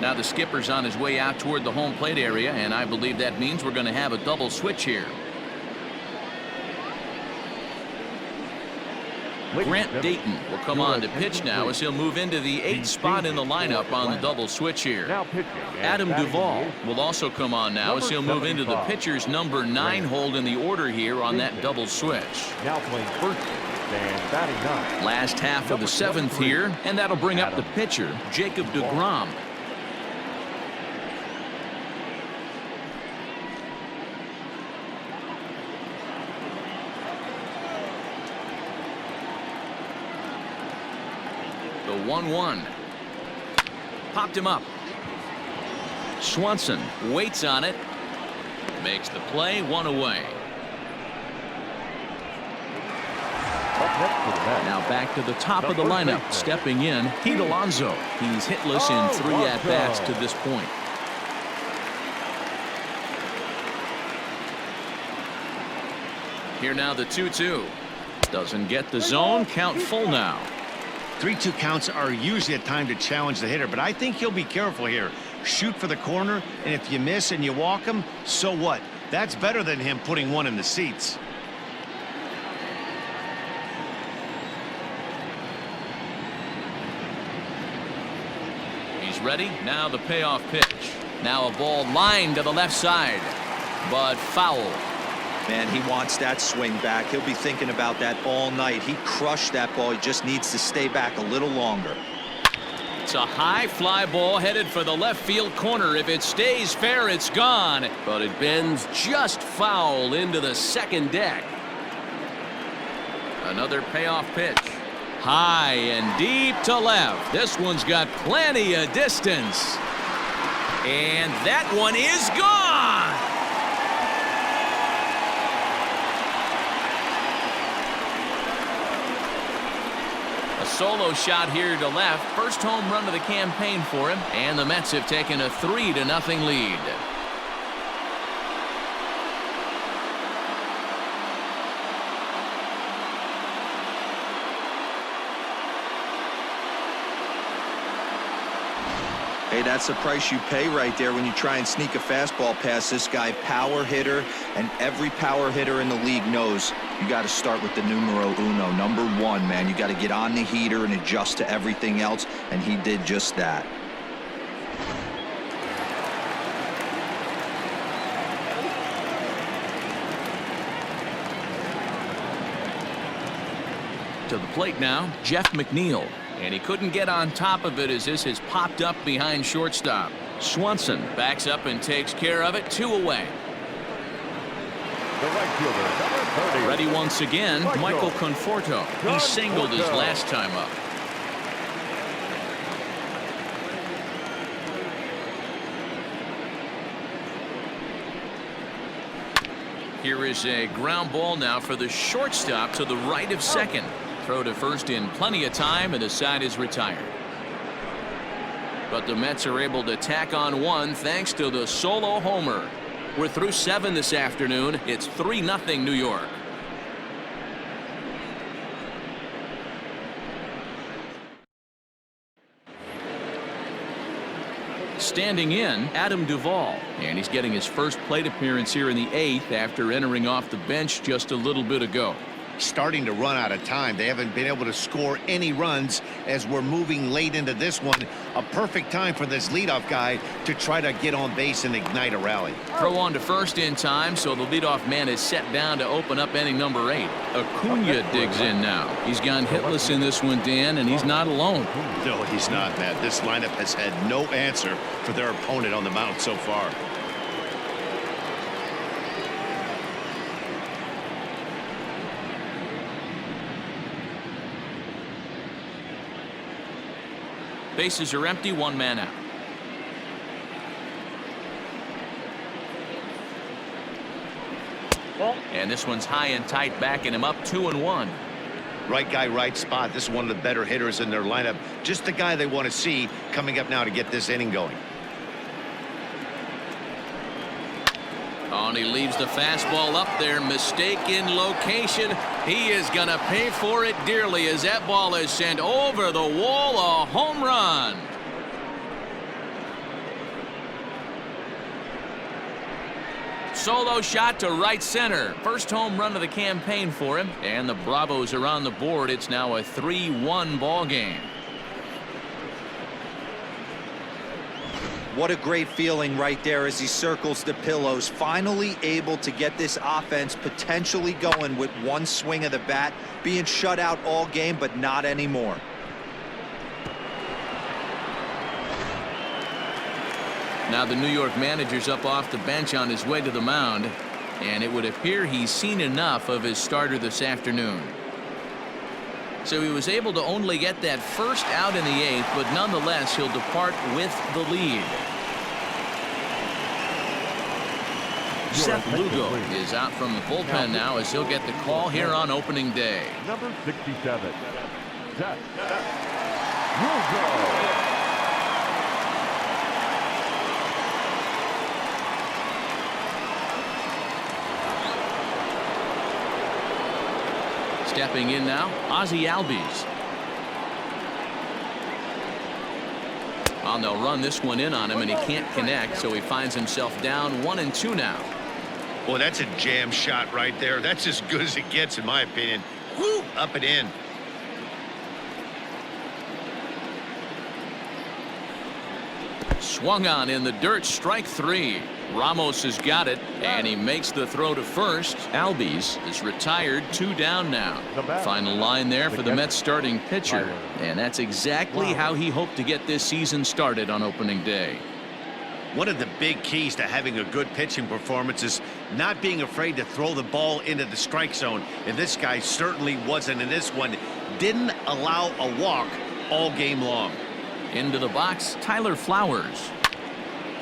Speaker 1: Now the skipper's on his way out toward the home plate area, and I believe that means we're going to have a double switch here. Grant Dayton will come on to pitch now as he'll move into the 8th spot in the lineup on the double switch here. Adam Duvall will also come on now as he'll move into the pitcher's number 9 hold in the order here on that double switch.
Speaker 3: Now playing first and batting 9.
Speaker 1: Last half of the 7th here, and that'll bring up the pitcher, Jacob Degrom. 1-1. Popped him up. Swanson waits on it. Makes the play, 1 away. Now back to the top of the lineup. Stepping in, Pete Alonzo. He's hitless in 3 at-bats to this point. Here now the 2-2. Doesn't get the zone. Count full now.
Speaker 2: 3-2 counts are usually a time to challenge the hitter, but I think he'll be careful here. Shoot for the corner, and if you miss and you walk him, so what? That's better than him putting one in the seats.
Speaker 1: He's ready. Now the payoff pitch. Now a ball lined to the left side, but foul.
Speaker 4: Man, he wants that swing back. He'll be thinking about that all night. He crushed that ball. He just needs to stay back a little longer.
Speaker 1: It's a high fly ball headed for the left field corner. If it stays fair, it's gone. But it bends just foul into the second deck. Another payoff pitch. High and deep to left. This one's got plenty of distance. And that one is gone. Solo shot here to left. First home run of the campaign for him, and the Mets have taken a 3-0 lead.
Speaker 4: Hey, that's the price you pay right there when you try and sneak a fastball past this guy. Power hitter, and every power hitter in the league knows you got to start with the numero uno, number 1, man. You got to get on the heater and adjust to everything else, and he did just that.
Speaker 1: To the plate now, Jeff McNeil. And he couldn't get on top of it as this has popped up behind shortstop. Swanson backs up and takes care of it. 2 away.
Speaker 3: The right fielder, number 30.
Speaker 1: Ready once again, Michael Conforto. He singled his last time up. Here is a ground ball now for the shortstop to the right of second. Throw to first in plenty of time, and the side is retired. But the Mets are able to tack on 1 thanks to the solo homer. We're through 7 this afternoon. It's 3-0 New York. Standing in, Adam Duvall, and he's getting his first plate appearance here in the 8th after entering off the bench just a little bit ago.
Speaker 2: Starting to run out of time. They haven't been able to score any runs as we're moving late into this one. A perfect time for this leadoff guy to try to get on base and ignite a rally.
Speaker 1: Throw on to first in time, so the leadoff man is set down to open up inning number 8. Acuna digs in now. He's gone hitless in this one, Dan, and he's not alone.
Speaker 2: No, he's not, Matt. This lineup has had no answer for their opponent on the mound so far.
Speaker 1: Bases are empty, 1 man out. And this one's high and tight, backing him up, 2-1.
Speaker 2: Right guy, right spot. This is one of the better hitters in their lineup. Just the guy they want to see coming up now to get this inning going.
Speaker 1: Oh, and he leaves the fastball up there. Mistake in location. He is going to pay for it dearly as that ball is sent over the wall. A home run. Solo shot to right center. First home run of the campaign for him. And the Bravos are on the board. It's now a 3-1 ball game.
Speaker 4: What a great feeling right there as he circles the pillows. Finally able to get this offense potentially going with 1 swing of the bat. Being shut out all game, but not anymore.
Speaker 1: Now the New York manager's up off the bench on his way to the mound. And it would appear he's seen enough of his starter this afternoon. So he was able to only get that first out in the 8th, but nonetheless he'll depart with the lead. Seth Lugo is out from the bullpen now as he'll get the call here on opening day.
Speaker 3: Number 67, Seth Lugo.
Speaker 1: Stepping in now, Ozzie Albies. They'll run this one in on him, and he can't connect, so he finds himself down 1-2 now.
Speaker 2: Well, that's a jam shot right there. That's as good as it gets, in my opinion. Woo, up and in.
Speaker 1: Swung on in the dirt, strike 3. Ramos has got it, and he makes the throw to first. Albies is retired, 2 down now. Final line there for the Mets starting pitcher, and that's exactly how he hoped to get this season started on opening day.
Speaker 2: One of the big keys to having a good pitching performance is not being afraid to throw the ball into the strike zone, and this guy certainly wasn't in this one. Didn't allow a walk all game long.
Speaker 1: Into the box, Tyler Flowers.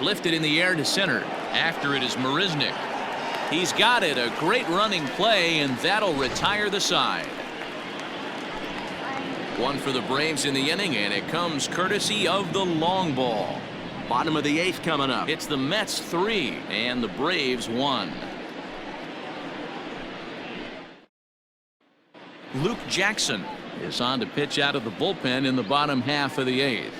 Speaker 1: Lifted in the air to center. After it is Marisnick. He's got it. A great running play, and that'll retire the side. One for the Braves in the inning, and it comes courtesy of the long ball. Bottom of the 8th coming up. It's the Mets 3 and the Braves 1. Luke Jackson is on to pitch out of the bullpen in the bottom half of the 8th.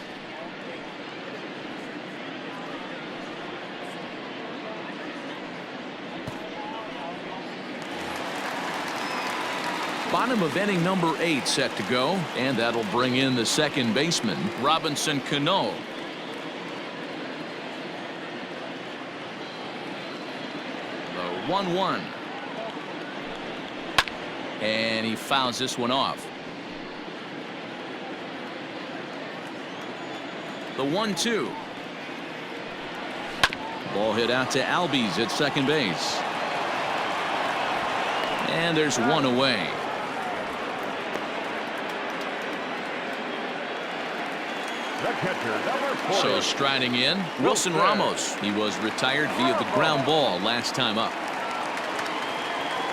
Speaker 1: Bottom of inning number 8 set to go, and that'll bring in the second baseman, Robinson Cano. The 1-1. And he fouls this one off. The 1-2. Ball hit out to Albies at second base. And there's one away.
Speaker 3: The catcher, number 40.
Speaker 1: So striding in, Wilson Ramos. He was retired via the ground ball last time up.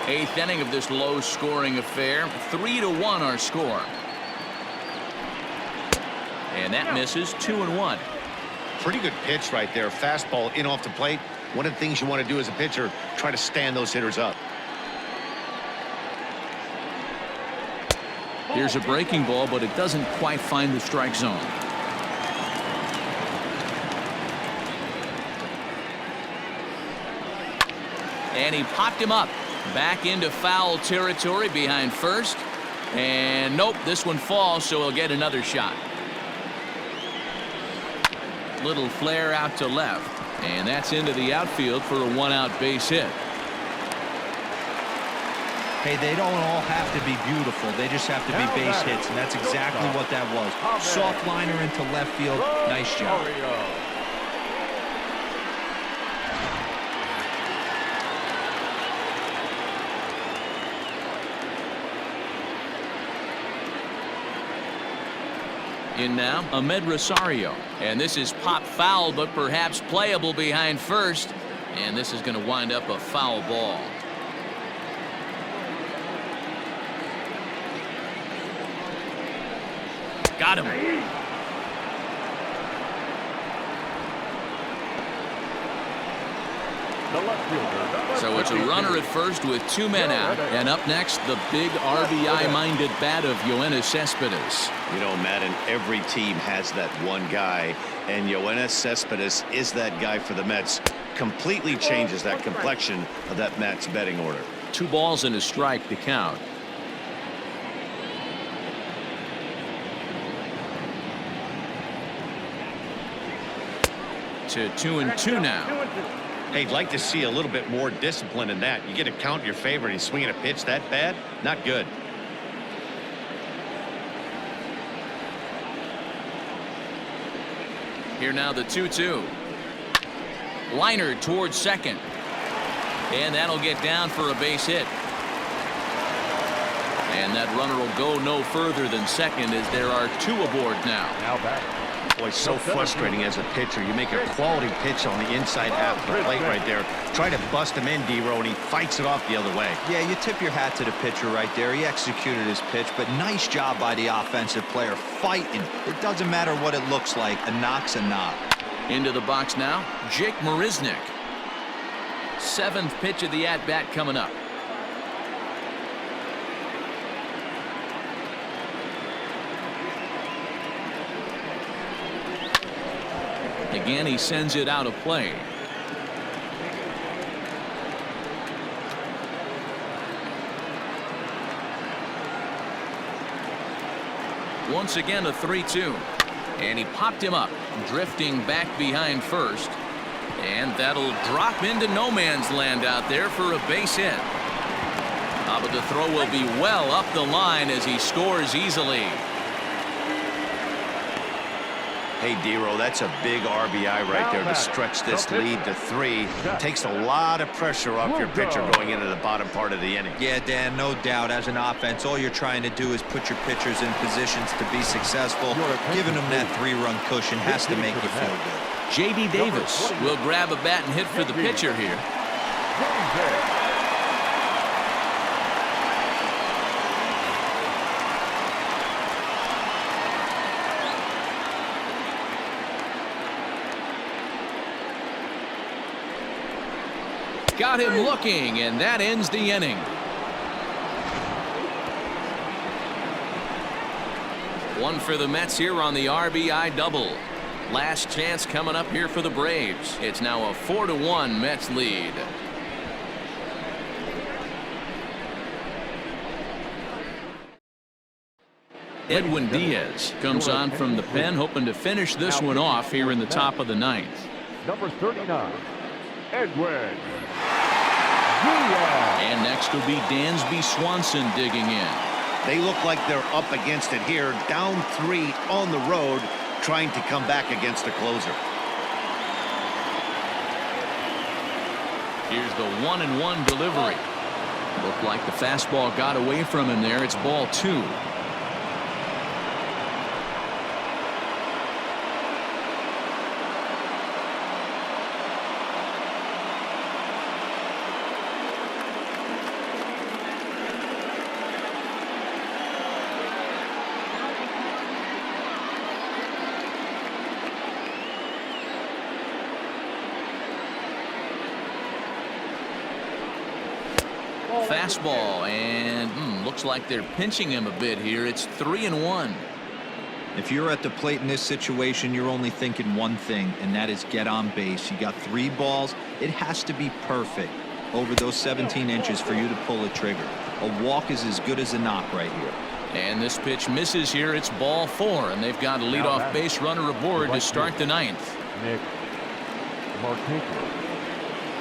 Speaker 1: 8th inning of this low-scoring affair. 3-1 our score. And that misses. 2-1.
Speaker 2: Pretty good pitch right there. Fastball in off the plate. One of the things you want to do as a pitcher, try to stand those hitters up.
Speaker 1: Here's a breaking ball, but it doesn't quite find the strike zone. And he popped him up. Back into foul territory behind first. And nope, this one falls, so he'll get another shot. Little flare out to left. And that's into the outfield for a 1-out base hit.
Speaker 4: Hey, they don't all have to be beautiful. They just have to be base hits, and that's exactly what that was. Soft liner into left field. Nice job.
Speaker 1: In now, Ahmed Rosario. And this is pop foul, but perhaps playable behind first. And this is going to wind up a foul ball. Got him. So it's a runner at first with 2 men out. And up next, the big RBI-minded bat of Yoenis Cespedes.
Speaker 2: You know, Madden, every team has that one guy, and Yoenis Cespedes is that guy for the Mets. Completely changes that complexion of that Mets betting order.
Speaker 1: 2 balls and a strike to count. To 2-2 now.
Speaker 2: Hey, I'd like to see a little bit more discipline in that. You get a count in your favor and he's swinging a pitch that bad? Not good.
Speaker 1: Here now the 2-2. Liner towards second. And that'll get down for a base hit. And that runner will go no further than second as there are 2 aboard now.
Speaker 3: Now back.
Speaker 2: Boy, so frustrating as a pitcher. You make a quality pitch on the inside half of the plate right there. Try to bust him in, Degrom, and he fights it off the other way.
Speaker 4: Yeah, you tip your hat to the pitcher right there. He executed his pitch, but nice job by the offensive player fighting. It doesn't matter what it looks like. A knock's a knock.
Speaker 1: Into the box now, Jake Marisnick. 7th pitch of the at-bat coming up. Again, he sends it out of play. Once again, a 3-2. And he popped him up, drifting back behind first. And that'll drop into no man's land out there for a base hit. But the throw will be well up the line as he scores easily.
Speaker 2: Hey, Degrom, that's a big RBI right there to stretch this lead to 3. Takes a lot of pressure off your pitcher going into the bottom part of the inning.
Speaker 4: Yeah, Dan, no doubt. As an offense, all you're trying to do is put your pitchers in positions to be successful. Giving them that 3-run cushion has to make you feel good.
Speaker 1: J.D. Davis will grab a bat and hit for the pitcher here. Got him looking, and that ends the inning. One for the Mets here on the RBI double. Last chance coming up here for the Braves. It's now a 4-1 Mets lead. Edwin Diaz comes on from the pen, hoping to finish this one off here in the top of the 9th.
Speaker 3: Number 39, Edwin.
Speaker 1: And next will be Dansby Swanson digging in.
Speaker 2: They look like they're up against it here, down 3 on the road, trying to come back against a closer.
Speaker 1: Here's the 1-1 delivery. Looked like the fastball got away from him there. It's ball 2. Fastball, and looks like they're pinching him a bit here. It's 3-1.
Speaker 4: If you're at the plate in this situation, you're only thinking one thing, and that is get on base. You got 3 balls. It has to be perfect over those 17 inches for you to pull a trigger. A walk is as good as a knock right here. And
Speaker 1: this pitch misses here. It's ball 4, and they've got a leadoff base runner aboard to start the 9th.
Speaker 3: Markakis.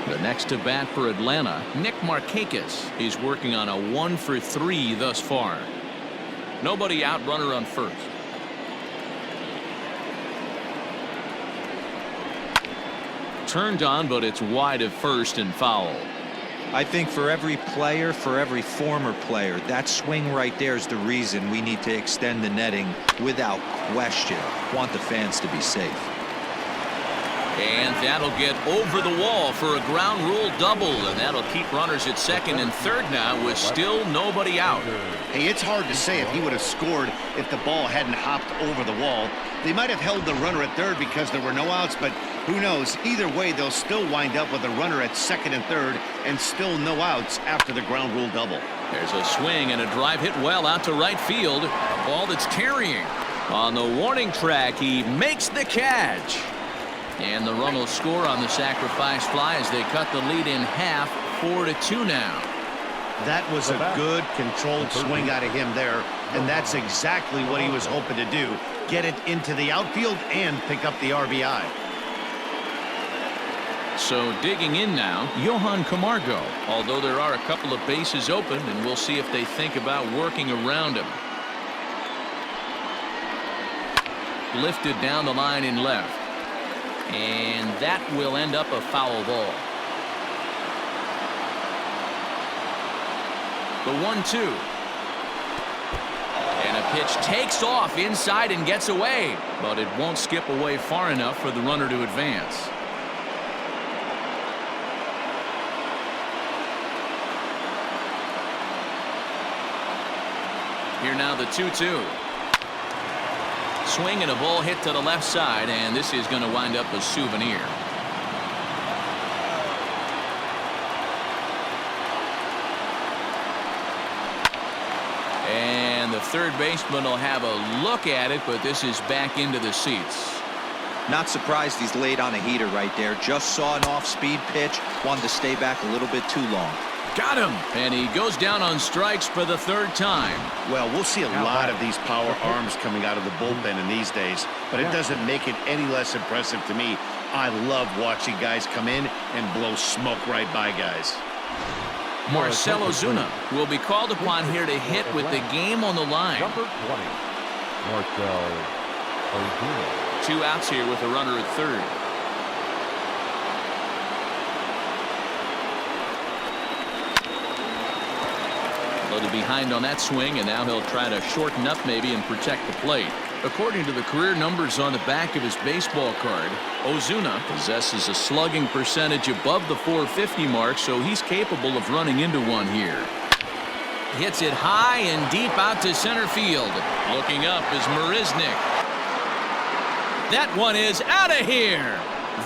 Speaker 1: The next to bat for Atlanta, Nick Markakis. He's working on a 1-for-3 thus far. Nobody out, runner on first. Turned on, but it's wide of first and foul.
Speaker 4: I think for every player, for every former player, that swing right there is the reason we need to extend the netting without question. Want the fans to be safe.
Speaker 1: And that'll get over the wall for a ground rule double, and that'll keep runners at second and third now with still nobody out.
Speaker 2: Hey, it's hard to say if he would have scored if the ball hadn't hopped over the wall. They might have held the runner at third because there were no outs, but who knows? Either way, they'll still wind up with a runner at second and third and still no outs after the ground rule double.
Speaker 1: There's a swing and a drive hit well out to right field. A ball that's carrying. On the warning track, he makes the catch. And the run will score on the sacrifice fly as they cut the lead in half, 4-2 now.
Speaker 2: That was a good controlled swing out of him there, and that's exactly what he was hoping to do. Get it into the outfield and pick up the RBI.
Speaker 1: So digging in now, Johan Camargo, although there are a couple of bases open, and we'll see if they think about working around him. Lifted down the line in left. And that will end up a foul ball. The 1-2. And a pitch takes off inside and gets away, but it won't skip away far enough for the runner to advance. Here now the 2-2. Swing and a ball hit to the left side, and this is going to wind up a souvenir. And the third baseman will have a look at it, but this is back into the seats.
Speaker 4: Not surprised he's laid on a heater right there. Just saw an off-speed pitch. Wanted to stay back a little bit too long.
Speaker 1: Got him. And he goes down on strikes for the third time.
Speaker 2: Well, we'll see a lot of these power arms coming out of the bullpen in these days, but it doesn't make it any less impressive to me. I love watching guys come in and blow smoke right by guys.
Speaker 1: Marcell Ozuna will be called upon here to hit with the game on the line.
Speaker 3: Number 20, Marcell Ozuna.
Speaker 1: 2 outs here with a runner at third. A little behind on that swing, and now he'll try to shorten up maybe and protect the plate. According to the career numbers on the back of his baseball card, Ozuna possesses a slugging percentage above the .450 mark, so he's capable of running into one here. Hits it high and deep out to center field. Looking up is Marisnick. That one is out of here.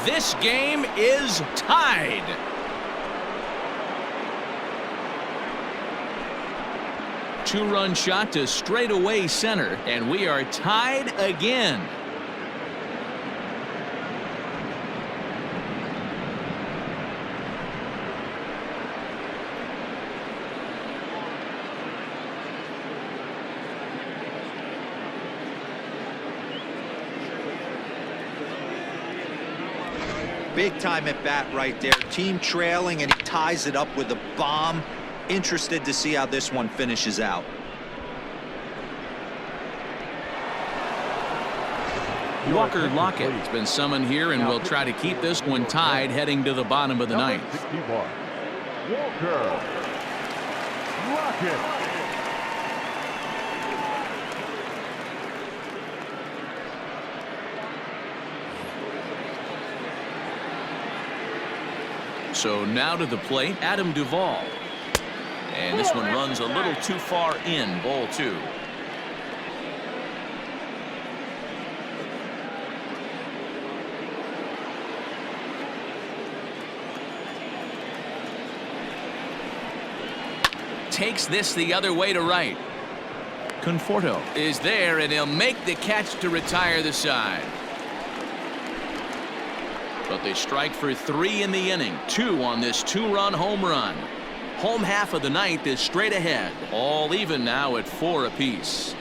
Speaker 1: This game is tied. Two-run shot to straightaway center, and we are tied again.
Speaker 4: Big time at bat right there. Team trailing, and he ties it up with a bomb. Interested to see how this one finishes out.
Speaker 1: Walker Lockett has been summoned here and will try to keep this one tied heading to the bottom of the ninth.
Speaker 3: Walker Lockett.
Speaker 1: So now to the plate, Adam Duvall. And this one runs a little too far in, ball 2. Takes this the other way to right. Conforto is there, and he'll make the catch to retire the side. But they strike for 3 in the inning. 2 on this 2-run home run. Home half of the ninth is straight ahead. All even now at 4 apiece.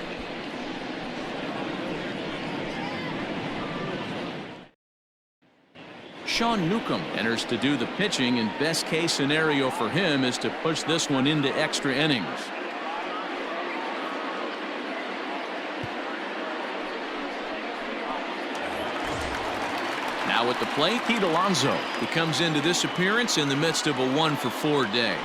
Speaker 1: Sean Newcomb enters to do the pitching, and best case scenario for him is to push this one into extra innings. Now at the plate, Pete Alonzo. He comes into this appearance in the midst of a 1-for-4 day.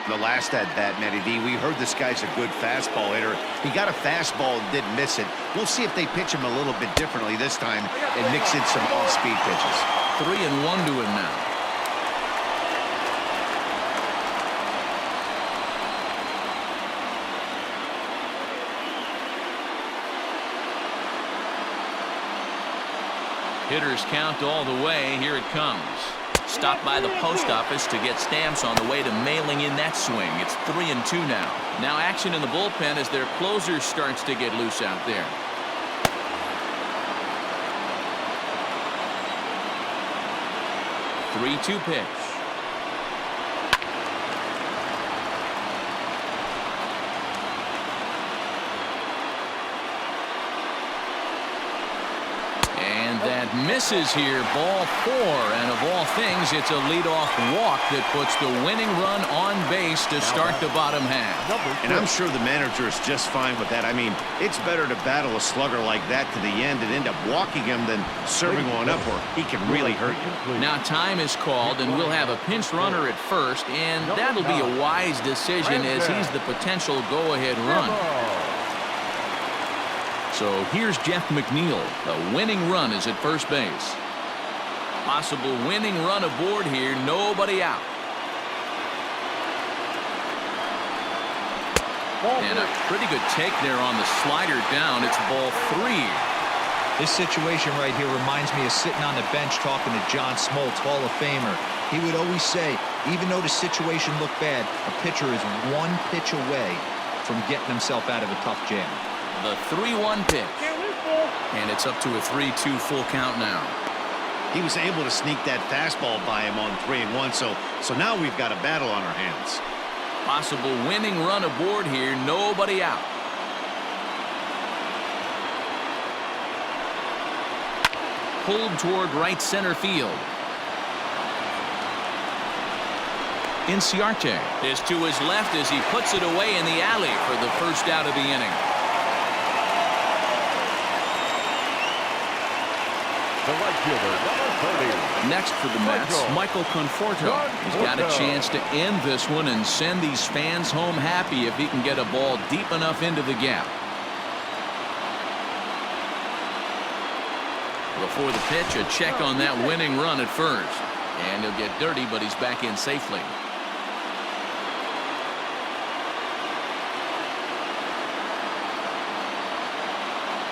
Speaker 2: The last at bat, Matty D, we heard this guy's a good fastball hitter. He got a fastball and didn't miss it. We'll see if they pitch him a little bit differently this time and mix in some off-speed pitches.
Speaker 1: 3-1 to him now. Hitters count all the way. Here it comes. Stopped by the post office to get stamps on the way to mailing in that swing. It's 3-2 now. Now action in the bullpen as their closer starts to get loose out there. Three-2 pitch. That misses here, ball 4, and of all things, it's a leadoff walk that puts the winning run on base to start the bottom half.
Speaker 2: And I'm sure the manager is just fine with that. I mean, it's better to battle a slugger like that to the end and end up walking him than serving one up where he can really hurt you.
Speaker 1: Now time is called, and we'll have a pinch runner at first, and that'll be a wise decision as he's the potential go-ahead run. So here's Jeff McNeil. The winning run is at first base. Possible winning run aboard here. Nobody out. And a pretty good take there on the slider down. It's ball 3.
Speaker 4: This situation right here reminds me of sitting on the bench talking to John Smoltz, Hall of Famer. He would always say, even though the situation looked bad, a pitcher is one pitch away from getting himself out of a tough jam.
Speaker 1: The 3-1 pitch. And it's up to a 3-2 full count now.
Speaker 2: He was able to sneak that fastball by him on 3-1, so now we've got a battle on our hands.
Speaker 1: Possible winning run aboard here. Nobody out. Pulled toward right center field. Inciarte is to his left as he puts it away in the alley for the first out of the inning.
Speaker 3: The right fielder, number 30.
Speaker 1: Next for the Mets, Michael Conforto. He's got a chance to end this one and send these fans home happy if he can get a ball deep enough into the gap. Before the pitch, a check on that winning run at first. And he'll get dirty, but he's back in safely.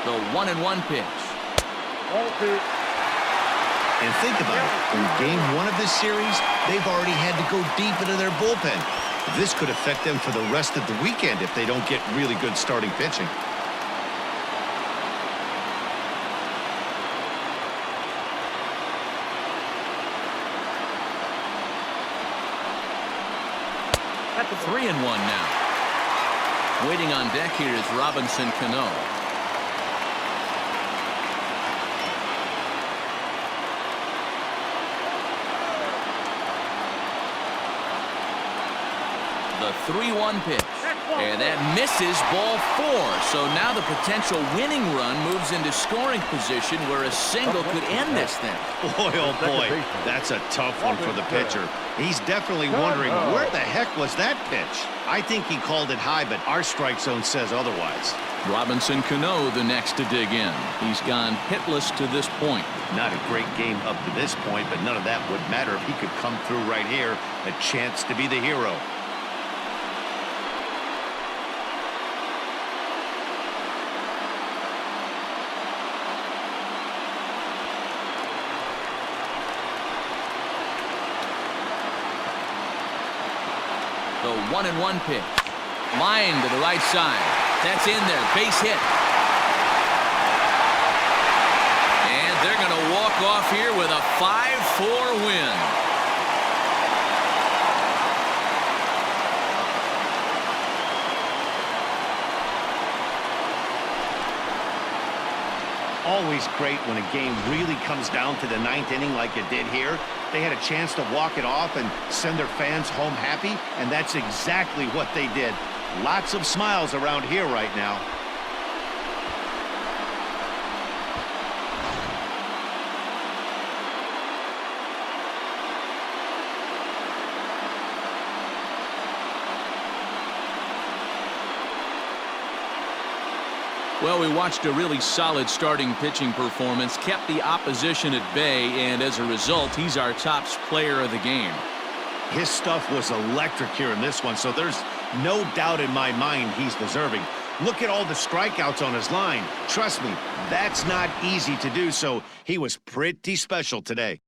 Speaker 1: The 1-1 pitch.
Speaker 2: And think about it. In game 1 of this series, they've already had to go deep into their bullpen. This could affect them for the rest of the weekend if they don't get really good starting pitching.
Speaker 1: That's a 3-1 now. Waiting on deck here is Robinson Cano. The 3-1 pitch. And that misses, ball 4. So now the potential winning run moves into scoring position where a single could end this thing.
Speaker 2: Boy, oh boy, that's a tough one for the pitcher. He's definitely wondering, where the heck was that pitch? I think he called it high, but our strike zone says otherwise.
Speaker 1: Robinson Cano the next to dig in. He's gone hitless to this point.
Speaker 2: Not a great game up to this point, but none of that would matter if he could come through right here. A chance to be the hero.
Speaker 1: The 1-1 pitch. Line to the right side. That's in there. Base hit. And they're going to walk off here with a 5-4 win.
Speaker 2: Always great when a game really comes down to the 9th inning like it did here. They had a chance to walk it off and send their fans home happy, and that's exactly what they did. Lots of smiles around here right now.
Speaker 1: Well, we watched a really solid starting pitching performance, kept the opposition at bay, and as a result, he's our top player of the game.
Speaker 2: His stuff was electric here in this one, so there's no doubt in my mind he's deserving. Look at all the strikeouts on his line. Trust me, that's not easy to do, so he was pretty special today.